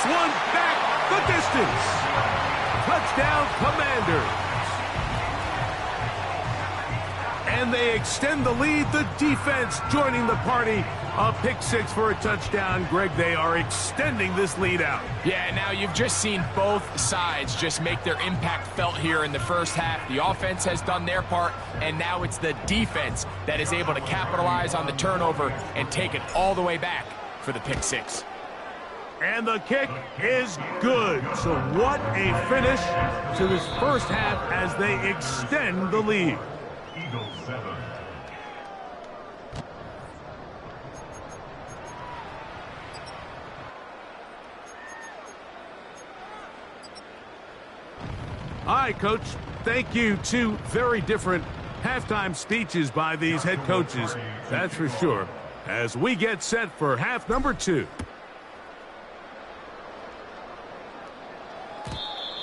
One back the distance. Touchdown, Commanders. And they extend the lead. The defense joining the party. A pick six for a touchdown. Greg, they are extending this lead out. Yeah, now you've just seen both sides just make their impact felt here in the first half. The offense has done their part, and now it's the defense that is able to capitalize on the turnover and take it all the way back for the pick six. And the kick is good. So what a finish to this first half as they extend the lead. Eagles 7. All right, Coach. Thank you. Two very different halftime speeches by these head coaches. That's for sure. As we get set for half number 2.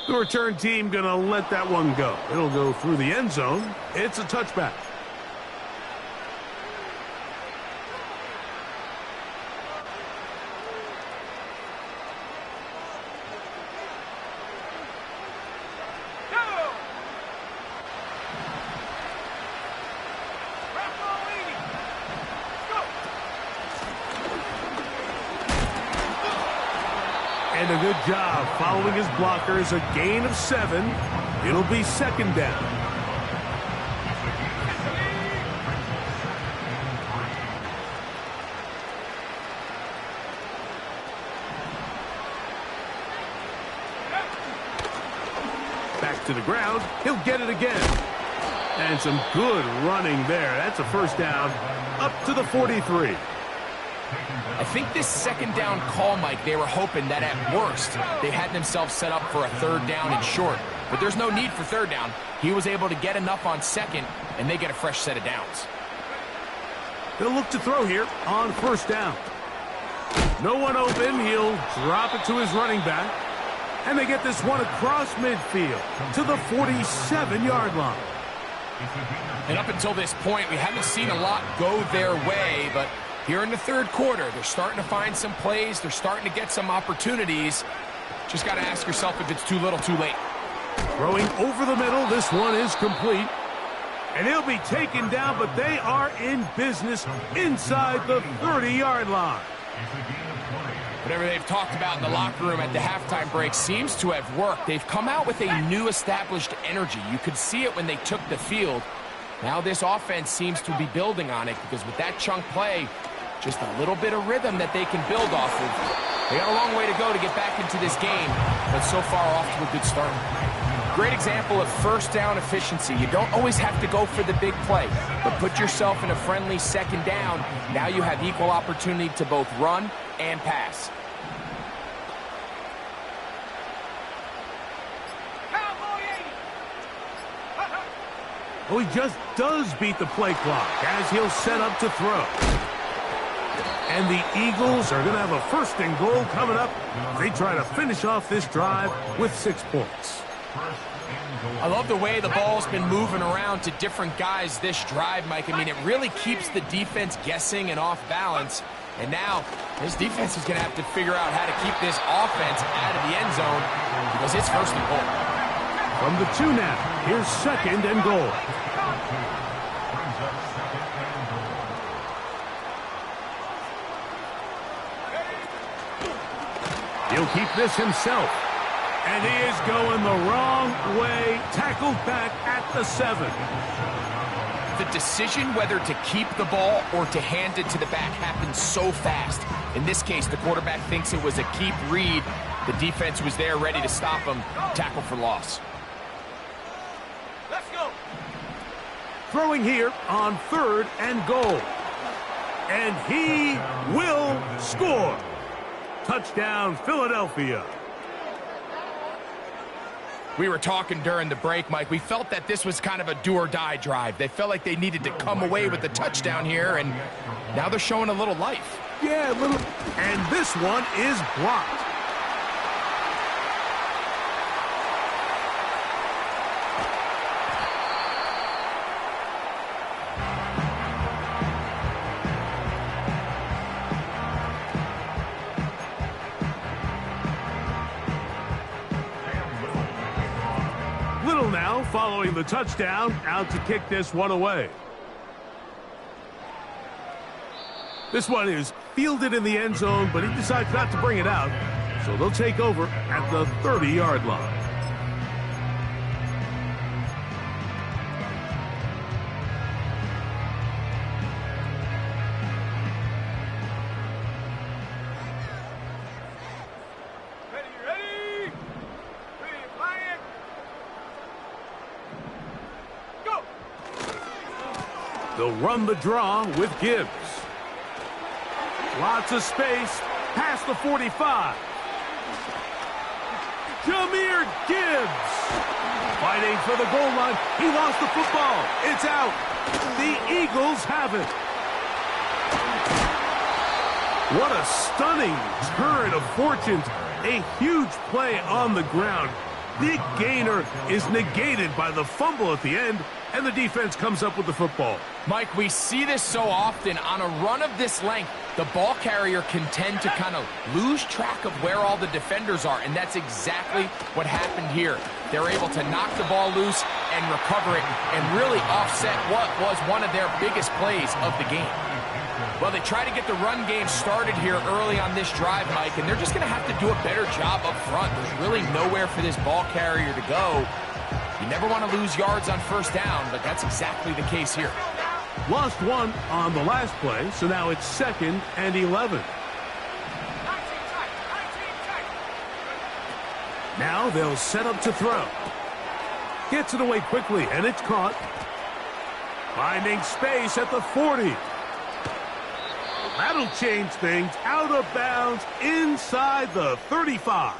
The return team going to let that one go. It'll go through the end zone. It's a touchback. And a good job following his blockers. A gain of 7. It'll be second down. Back to the ground. He'll get it again. And some good running there. That's a first down up to the 43. I think this second down call, Mike, they were hoping that at worst they had themselves set up for a third down and short. But there's no need for third down. He was able to get enough on second, and they get a fresh set of downs. They'll look to throw here on first down. No one open. He'll drop it to his running back. And they get this one across midfield to the 47-yard line. And up until this point, we haven't seen a lot go their way, but here in the third quarter, they're starting to find some plays. They're starting to get some opportunities. Just got to ask yourself if it's too little, too late. Throwing over the middle. This one is complete. And he'll be taken down, but they are in business inside the 30-yard line. Whatever they've talked about in the locker room at the halftime break seems to have worked. They've come out with a new established energy. You could see it when they took the field. Now this offense seems to be building on it because with that chunk play, just a little bit of rhythm that they can build off of. They got a long way to go to get back into this game, but so far off to a good start. Great example of first down efficiency. You don't always have to go for the big play, but put yourself in a friendly second down. Now you have equal opportunity to both run and pass. Oh, he just does beat the play clock as he'll set up to throw. And the Eagles are going to have a first and goal coming up. They try to finish off this drive with 6 points. I love the way the ball's been moving around to different guys this drive, Mike. I mean, it really keeps the defense guessing and off balance. And now this defense is going to have to figure out how to keep this offense out of the end zone because it's first and goal. From the 2 now, here's second and goal. He'll keep this himself. And he is going the wrong way. Tackled back at the 7. The decision whether to keep the ball or to hand it to the back happens so fast. In this case, the quarterback thinks it was a keep read. The defense was there ready to stop him. Tackle for loss. Let's go. Throwing here on third and goal. And he will score. Touchdown, Philadelphia. We were talking during the break, Mike. We felt that this was kind of a do-or-die drive. They felt like they needed to come away with the touchdown here, and now they're showing a little life. Yeah, a little. And this one is blocked. Little now following the touchdown, out to kick this one away. This one is fielded in the end zone, but he decides not to bring it out. So they'll take over at the 30-yard line. Ready? Flying. Go. They'll run the draw with Gibbs. Lots of space past the 45. Jahmyr Gibbs fighting for the goal line. He lost the football. It's out. The Eagles have it. What a stunning turn of fortunes. A huge play on the ground. Big gainer is negated by the fumble at the end, and the defense comes up with the football. Mike, we see this so often. On a run of this length, the ball carrier can tend to kind of lose track of where all the defenders are, and that's exactly what happened here. They're able to knock the ball loose and recover it and really offset what was one of their biggest plays of the game. Well, they try to get the run game started here early on this drive, Mike, and they're just going to have to do a better job up front. There's really nowhere for this ball carrier to go. You never want to lose yards on first down, but that's exactly the case here. Lost one on the last play, so now it's 2nd and 11. 19 tight. Now they'll set up to throw. Gets it away quickly, and it's caught. Finding space at the 40. That'll change things. Out of bounds inside the 35.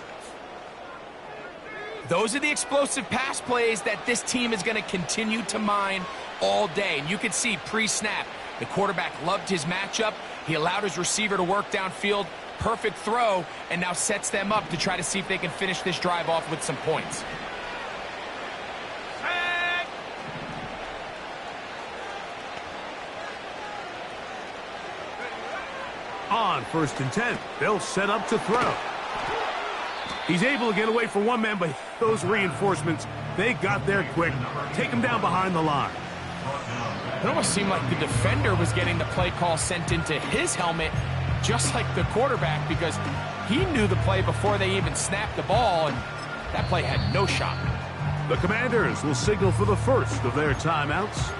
Those are the explosive pass plays that this team is going to continue to mine all day. And you can see pre-snap, the quarterback loved his matchup. He allowed his receiver to work downfield. Perfect throw, and now sets them up to try to see if they can finish this drive off with some points. On 1st and 10, they'll set up to throw. He's able to get away from one man, but those reinforcements, they got there quick. Take him down behind the line. It almost seemed like the defender was getting the play call sent into his helmet, just like the quarterback, because he knew the play before they even snapped the ball, and that play had no shot. The Commanders will signal for the first of their timeouts.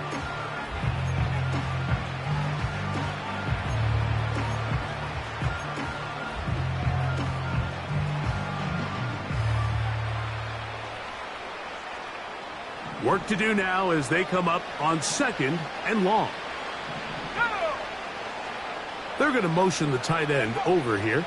Work to do now as they come up on 2nd and long. They're going to motion the tight end over here.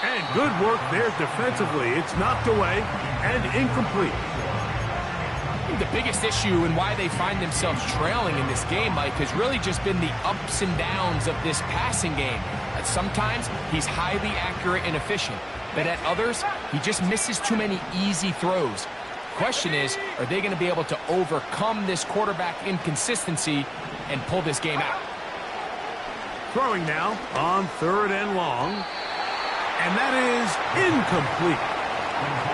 And good work there defensively. It's knocked away and incomplete. I think the biggest issue and why they find themselves trailing in this game, Mike, has really just been the ups and downs of this passing game. That sometimes he's highly accurate and efficient, but at others, he just misses too many easy throws. Question is, are they going to be able to overcome this quarterback inconsistency and pull this game out? Throwing now on 3rd and long. And that is incomplete.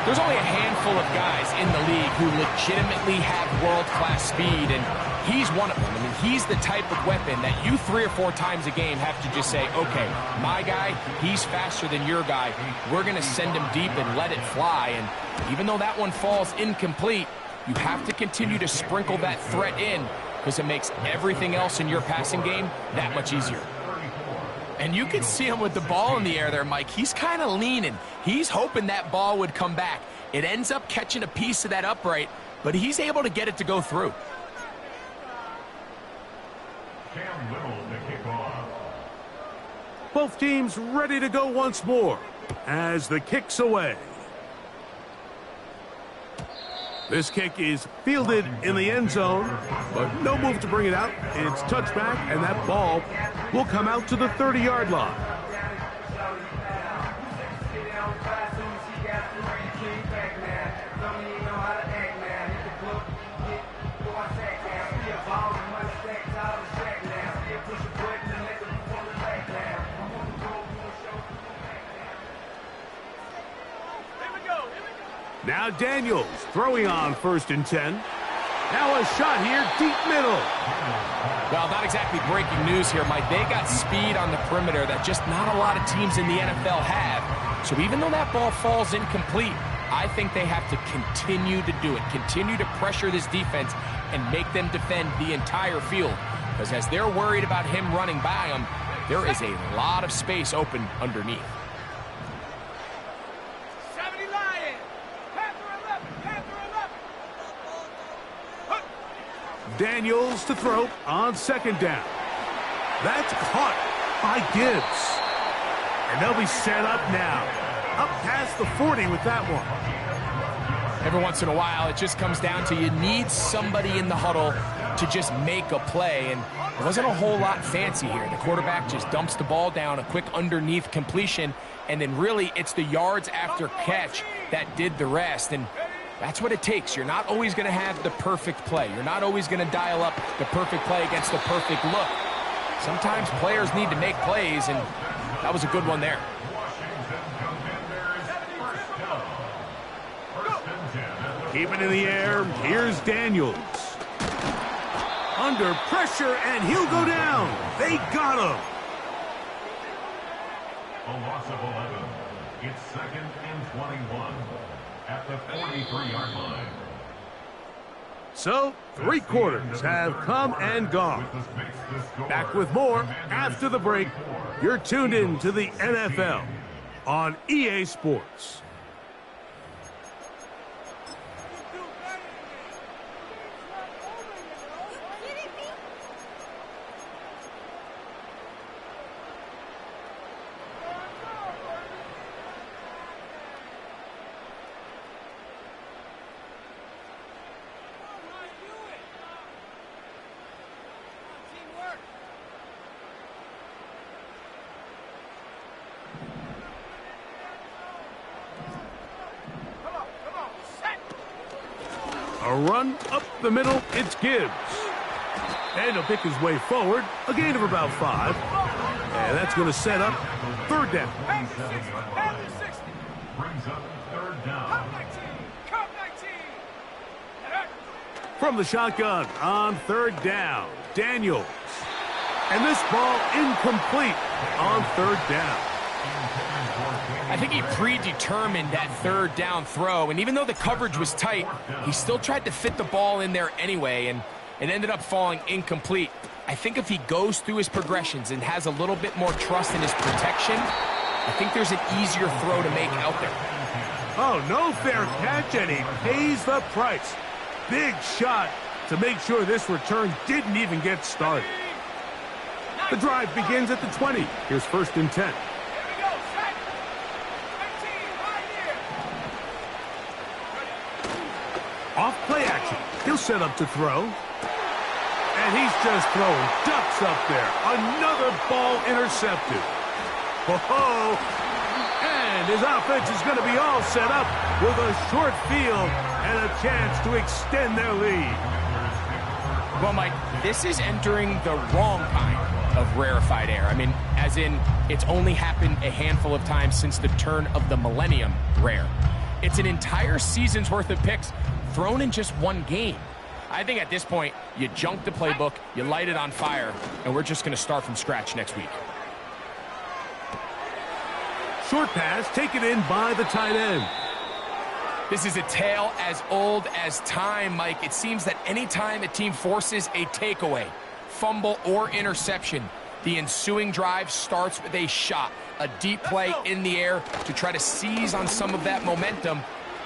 There's only a handful of guys in the league who legitimately have world-class speed, and he's one of them. I mean, he's the type of weapon that you 3 or 4 times a game have to just say, okay, my guy, he's faster than your guy. We're going to send him deep and let it fly. And even though that one falls incomplete, you have to continue to sprinkle that threat in because it makes everything else in your passing game that much easier. And you can see him with the ball in the air there, Mike. He's kind of leaning. He's hoping that ball would come back. It ends up catching a piece of that upright, but he's able to get it to go through. Cam Little to kick off. Both teams ready to go once more as the kick's away. This kick is fielded in the end zone, but no move to bring it out. It's touchback, and that ball will come out to the 30-yard line. Now Daniels throwing on 1st and 10. Now a shot here, deep middle. Well, not exactly breaking news here, Mike. They got speed on the perimeter that just not a lot of teams in the NFL have. So even though that ball falls incomplete, I think they have to continue to do it, continue to pressure this defense and make them defend the entire field. Because as they're worried about him running by them, there is a lot of space open underneath. 70 Lions. Panther 11. Panther 11. Daniels to throw on 2nd down. That's caught by Gibbs. And they'll be set up now. Up past the 40 with that one. Every once in a while, it just comes down to you need somebody in the huddle to just make a play. And it wasn't a whole lot fancy here. The quarterback just dumps the ball down, a quick underneath completion, and then really it's the yards after catch that did the rest. And that's what it takes. You're not always going to have the perfect play. You're not always going to dial up the perfect play against the perfect look. Sometimes players need to make plays, and that was a good one there. Keep it in the air. Here's Daniels. Under pressure, and he'll go down. They got him. A loss of 11. It's 2nd and 21 at the 43-yard line. So, 3 quarters have come and gone. Back with more after the break. You're tuned in to the NFL on EA Sports. A run up the middle, it's Gibbs. And he'll pick his way forward, a gain of about 5. And that's going to set up 3rd down. Brings up 3rd down. From the shotgun on 3rd down, Daniels. And this ball incomplete on 3rd down. I think he predetermined that 3rd down throw, and even though the coverage was tight, he still tried to fit the ball in there anyway, and it ended up falling incomplete. I think if he goes through his progressions and has a little bit more trust in his protection, I think there's an easier throw to make out there. Oh, no fair catch, and he pays the price. Big shot to make sure this return didn't even get started. The drive begins at the 20. Here's 1st and 10. Off play action. He'll set up to throw. And he's just throwing ducks up there. Another ball intercepted. Whoa! And his offense is going to be all set up with a short field and a chance to extend their lead. Well, Mike, this is entering the wrong kind of rarefied air. I mean, as in, it's only happened a handful of times since the turn of the millennium rare. It's an entire season's worth of picks thrown in just one game. I think at this point, you junk the playbook, you light it on fire, and we're just going to start from scratch next week. Short pass taken in by the tight end. This is a tale as old as time, Mike. It seems that anytime a team forces a takeaway, fumble, or interception, the ensuing drive starts with a shot, a deep play in the air to try to seize on some of that momentum.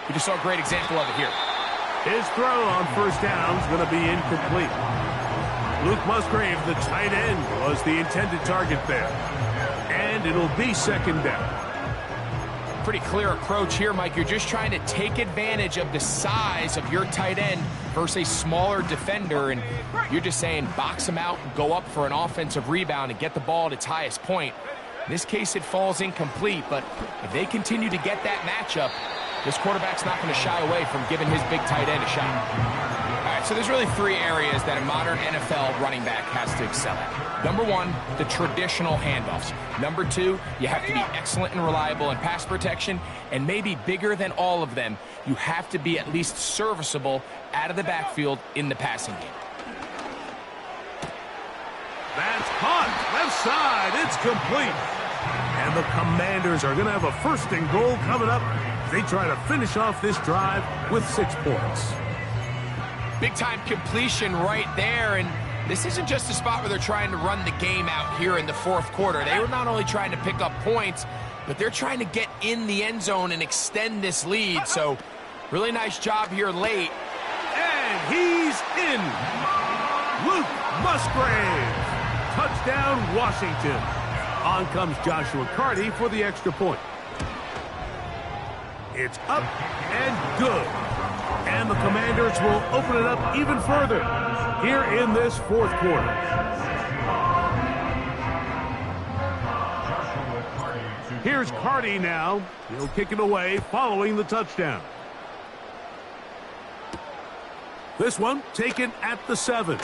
We just saw a great example of it here. His throw on 1st down is going to be incomplete. Luke Musgrave, the tight end, was the intended target there. And it'll be 2nd down. Pretty clear approach here, Mike. You're just trying to take advantage of the size of your tight end versus a smaller defender, and you're just saying box him out, go up for an offensive rebound, and get the ball at its highest point. In this case, it falls incomplete, but if they continue to get that matchup, this quarterback's not going to shy away from giving his big tight end a shot. All right, Yeah, so there's really three areas that a modern NFL running back has to excel at. Number one, the traditional handoffs. Number two, you have to be excellent and reliable in pass protection. And maybe bigger than all of them, you have to be at least serviceable out of the backfield in the passing game. That's caught. Left side. It's complete. And the Commanders are going to have a 1st and goal coming up. They try to finish off this drive with 6 points. Big-time completion right there, and this isn't just a spot where they're trying to run the game out here in the 4th quarter. They were not only trying to pick up points, but they're trying to get in the end zone and extend this lead. So, really nice job here late. And he's in. Luke Musgrave. Touchdown, Washington. On comes Joshua Carty for the extra point. It's up and good. And the Commanders will open it up even further here in this 4th quarter. Here's Carty now. He'll kick it away following the touchdown. This one taken at the 7.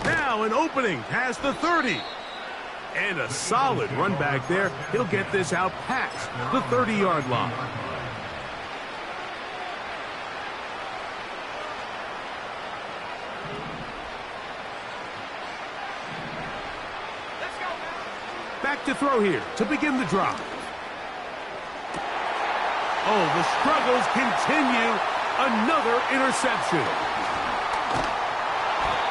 Now an opening past the 30. And a solid run back there. He'll get this out past the 30-yard line. Back to throw here to begin the drive. Oh, the struggles continue. Another interception.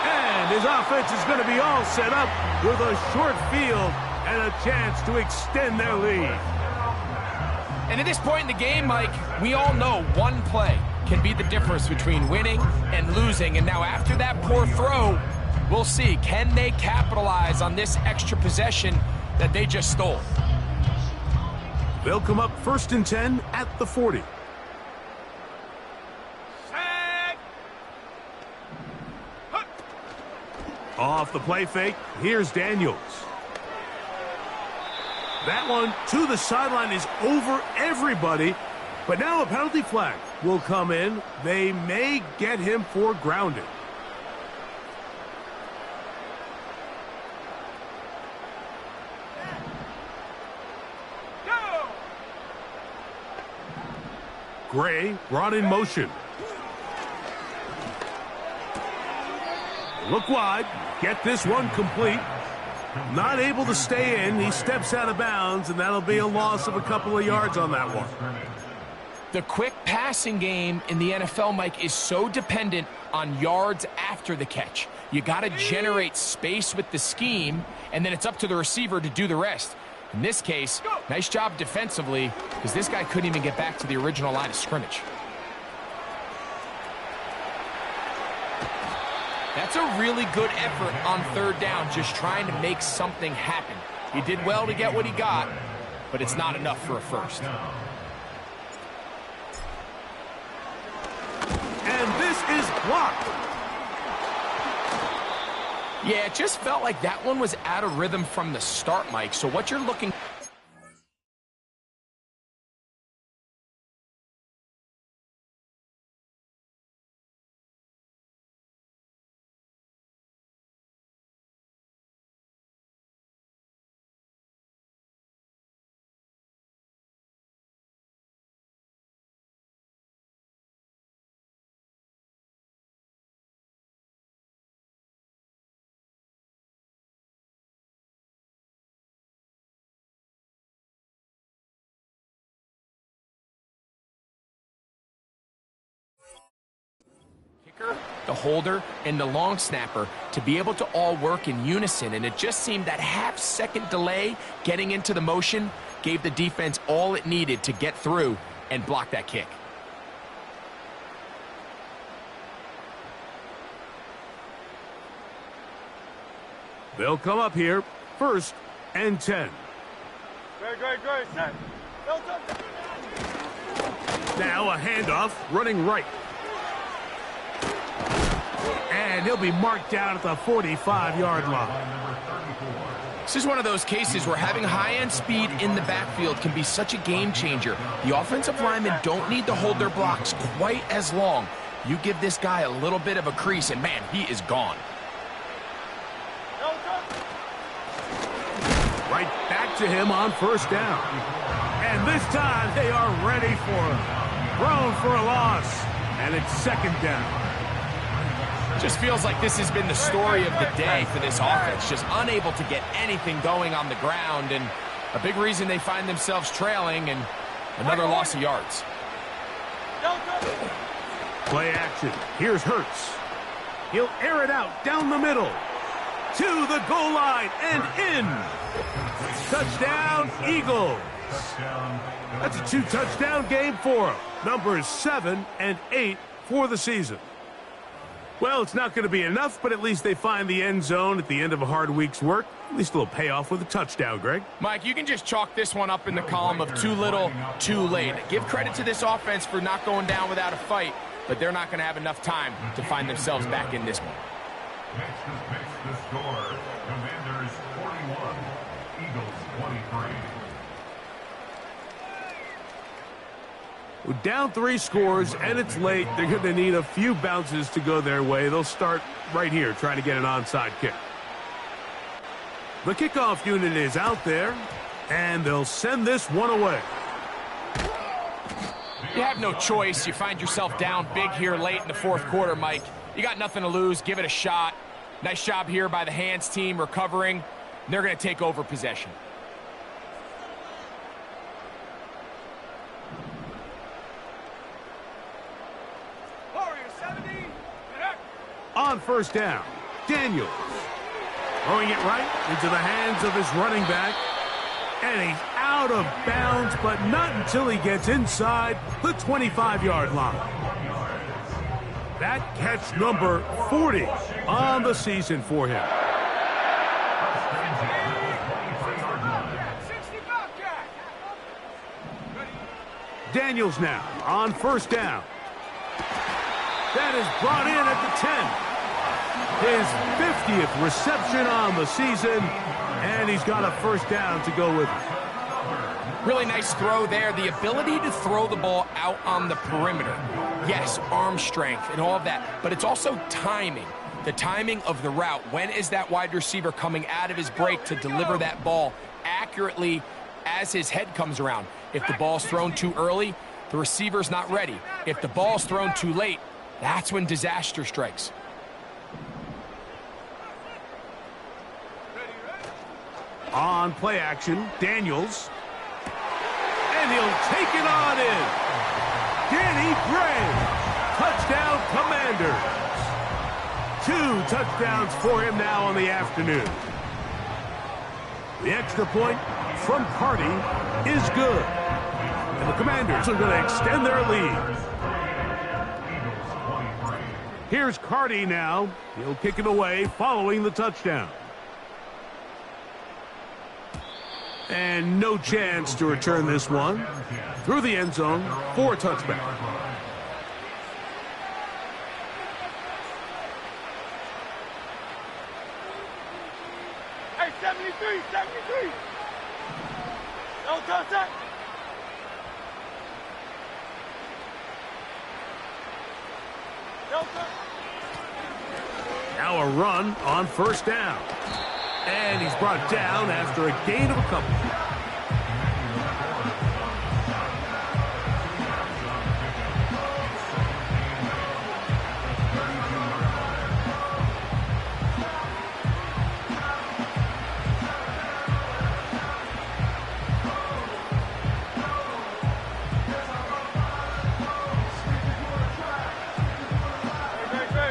And his offense is going to be all set up with a short field and a chance to extend their lead. And at this point in the game, Mike, we all know one play can be the difference between winning and losing. And now after that poor throw, we'll see, can they capitalize on this extra possession that they just stole? They'll come up 1st and 10 at the 40. Off the play fake, here's Daniels. That one to the sideline is over everybody, but now a penalty flag will come in. They may get him for grounding. Gray brought in motion. Look wide. Get this one complete. Not able to stay in. He steps out of bounds, and that'll be a loss of a couple of yards on that one. The quick passing game in the NFL, Mike, is so dependent on yards after the catch. You got to generate space with the scheme, and then it's up to the receiver to do the rest. In this case, nice job defensively, because this guy couldn't even get back to the original line of scrimmage. That's a really good effort on 3rd down, just trying to make something happen. He did well to get what he got, but it's not enough for a first. And this is blocked. Yeah, it just felt like that one was out of rhythm from the start, Mike. So what you're looking... the holder, and the long snapper to be able to all work in unison, and it just seemed that half-second delay getting into the motion gave the defense all it needed to get through and block that kick. They'll come up here 1st and 10. Great, set. Now a handoff running right. And he'll be marked down at the 45-yard line. This is one of those cases where having high-end speed in the backfield can be such a game changer. The offensive linemen don't need to hold their blocks quite as long. You give this guy a little bit of a crease, and man, he is gone. Right back to him on first down. And this time they are ready for him. Thrown for a loss. And it's second down. Just feels like this has been the story of the day for this offense. Just unable to get anything going on the ground. And a big reason they find themselves trailing, and another loss of yards. Play action. Here's Hurts. He'll air it out down the middle. To the goal line and in. Touchdown, Eagles. That's a 2-touchdown game for him. Numbers 7 and 8 for the season. Well, it's not going to be enough, but at least they find the end zone at the end of a hard week's work. At least a little payoff with a touchdown, Greg. Mike, you can just chalk this one up in the column of too little, too late. Give credit to this offense for not going down without a fight, but they're not going to have enough time to find themselves back in this one. Next is the score. Commanders 41, Eagles 23. Well, down 3 scores, and it's late. They're going to need a few bounces to go their way. They'll start right here trying to get an onside kick. The kickoff unit is out there, and they'll send this one away. You have no choice. You find yourself down big here late in the fourth quarter, Mike. You got nothing to lose. Give it a shot. Nice job here by the hands team recovering. They're going to take over possession. On first down, Daniels. Throwing it right into the hands of his running back. And he's out of bounds, but not until he gets inside the 25-yard line. That catch number 40 on the season for him. Daniels now on first down. That is brought in at the 10. His 50th reception on the season, and he's got a first down to go with it. Really nice throw there. The ability to throw the ball out on the perimeter. Yes, arm strength and all of that, but it's also timing. The timing of the route. When is that wide receiver coming out of his break to deliver that ball accurately as his head comes around? If the ball's thrown too early, the receiver's not ready. If the ball's thrown too late, that's when disaster strikes. On play action, Daniels. And he'll take it on in. Danny Gray. Touchdown, Commanders. 2 touchdowns for him now on the afternoon. The extra point from Carty is good. And the Commanders are going to extend their lead. Here's Carty now. He'll kick it away following the touchdown. And no chance to return this one. Through the end zone for a touchback. Hey, 73, 73. Don't touch that. Now a run on first down. And he's brought down after a gain of a couple.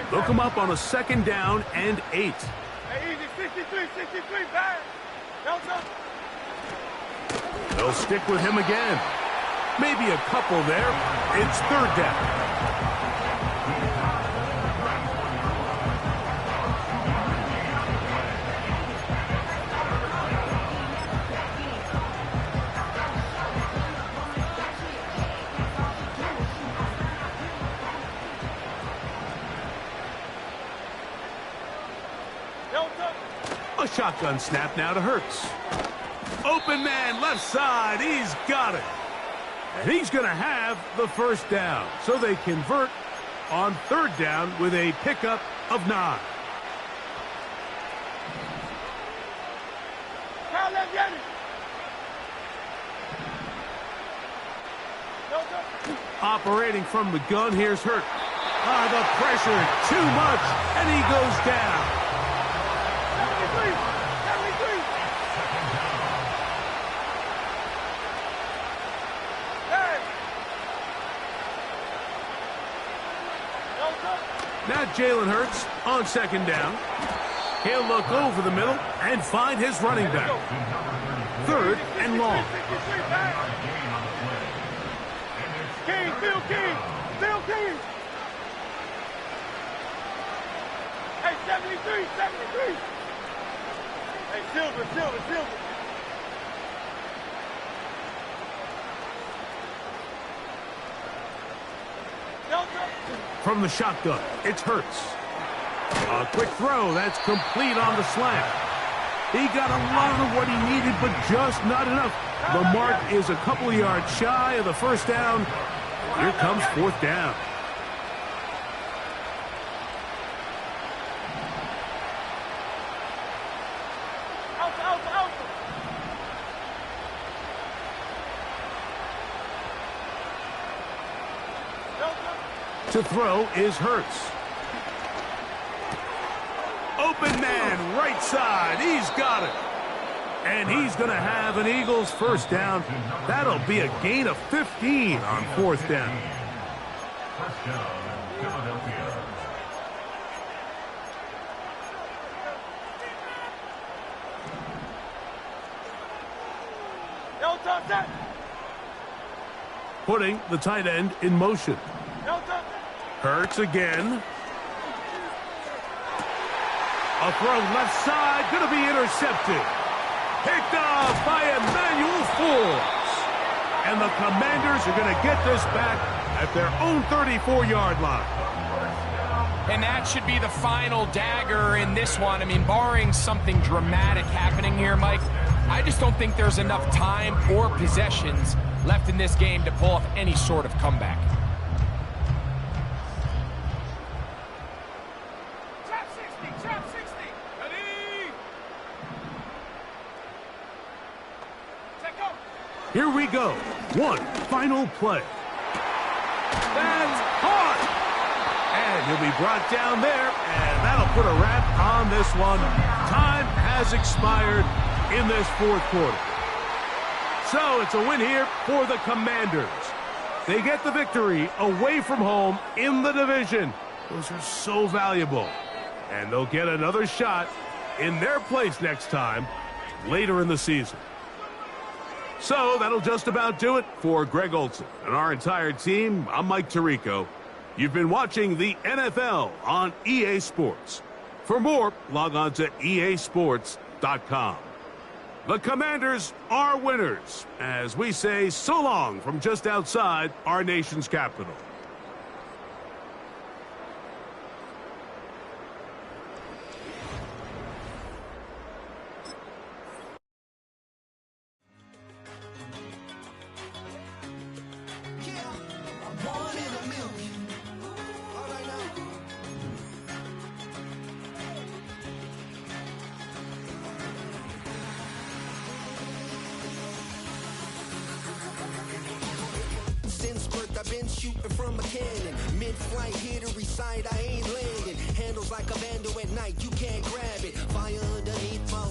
They'll come up on a second down and 8. Hey, easy, 63, 63, bang. Delta. They'll stick with him again. Maybe a couple there. It's third down. A shotgun snap now to Hurts. Open man, left side. He's got it. And he's going to have the first down. So they convert on 3rd down with a pickup of 9. Operating from the gun, here's Hurt. The pressure, too much, and he goes down. 73. Now Jalen Hurts on 2nd down. He'll look over the middle and find his running back. 3rd and long. King, Bill King, Bill King. Hey, 73, 73. Hey, Silver. From the shotgun, it's Hurts. A quick throw, that's complete on the slant. He got a lot of what he needed, but just not enough. The mark is a couple of yards shy of the 1st down. Here comes 4th down. To throw is Hurts. Open man, right side. He's got it. And he's going to have an Eagles 1st down. That'll be a gain of 15 on 4th down. 1st down, Philadelphia. Putting the tight end in motion. Hurts again. A throw left side, going to be intercepted. Picked off by Emmanuel Forbes. And the Commanders are going to get this back at their own 34-yard line. And that should be the final dagger in this one. I mean, barring something dramatic happening here, Mike, I just don't think there's enough time or possessions left in this game to pull off any sort of comeback. Trap 60. Ready? Take off. Here we go. One final play. That's hard. And he'll be brought down there, and that'll put a wrap on this one. Time has expired in this 4th quarter. So it's a win here for the Commanders. They get the victory away from home in the division. Those are so valuable. And they'll get another shot in their place next time later in the season. So that'll just about do it for Greg Olson and our entire team. I'm Mike Tirico. You've been watching the NFL on EA Sports. For more, log on to easports.com. The Commanders are winners, as we say so long from just outside our nation's capital. I've been shooting from a cannon. Mid-flight, here to recite, I ain't landing. Handles like a vandal at night, you can't grab it. Fire underneath my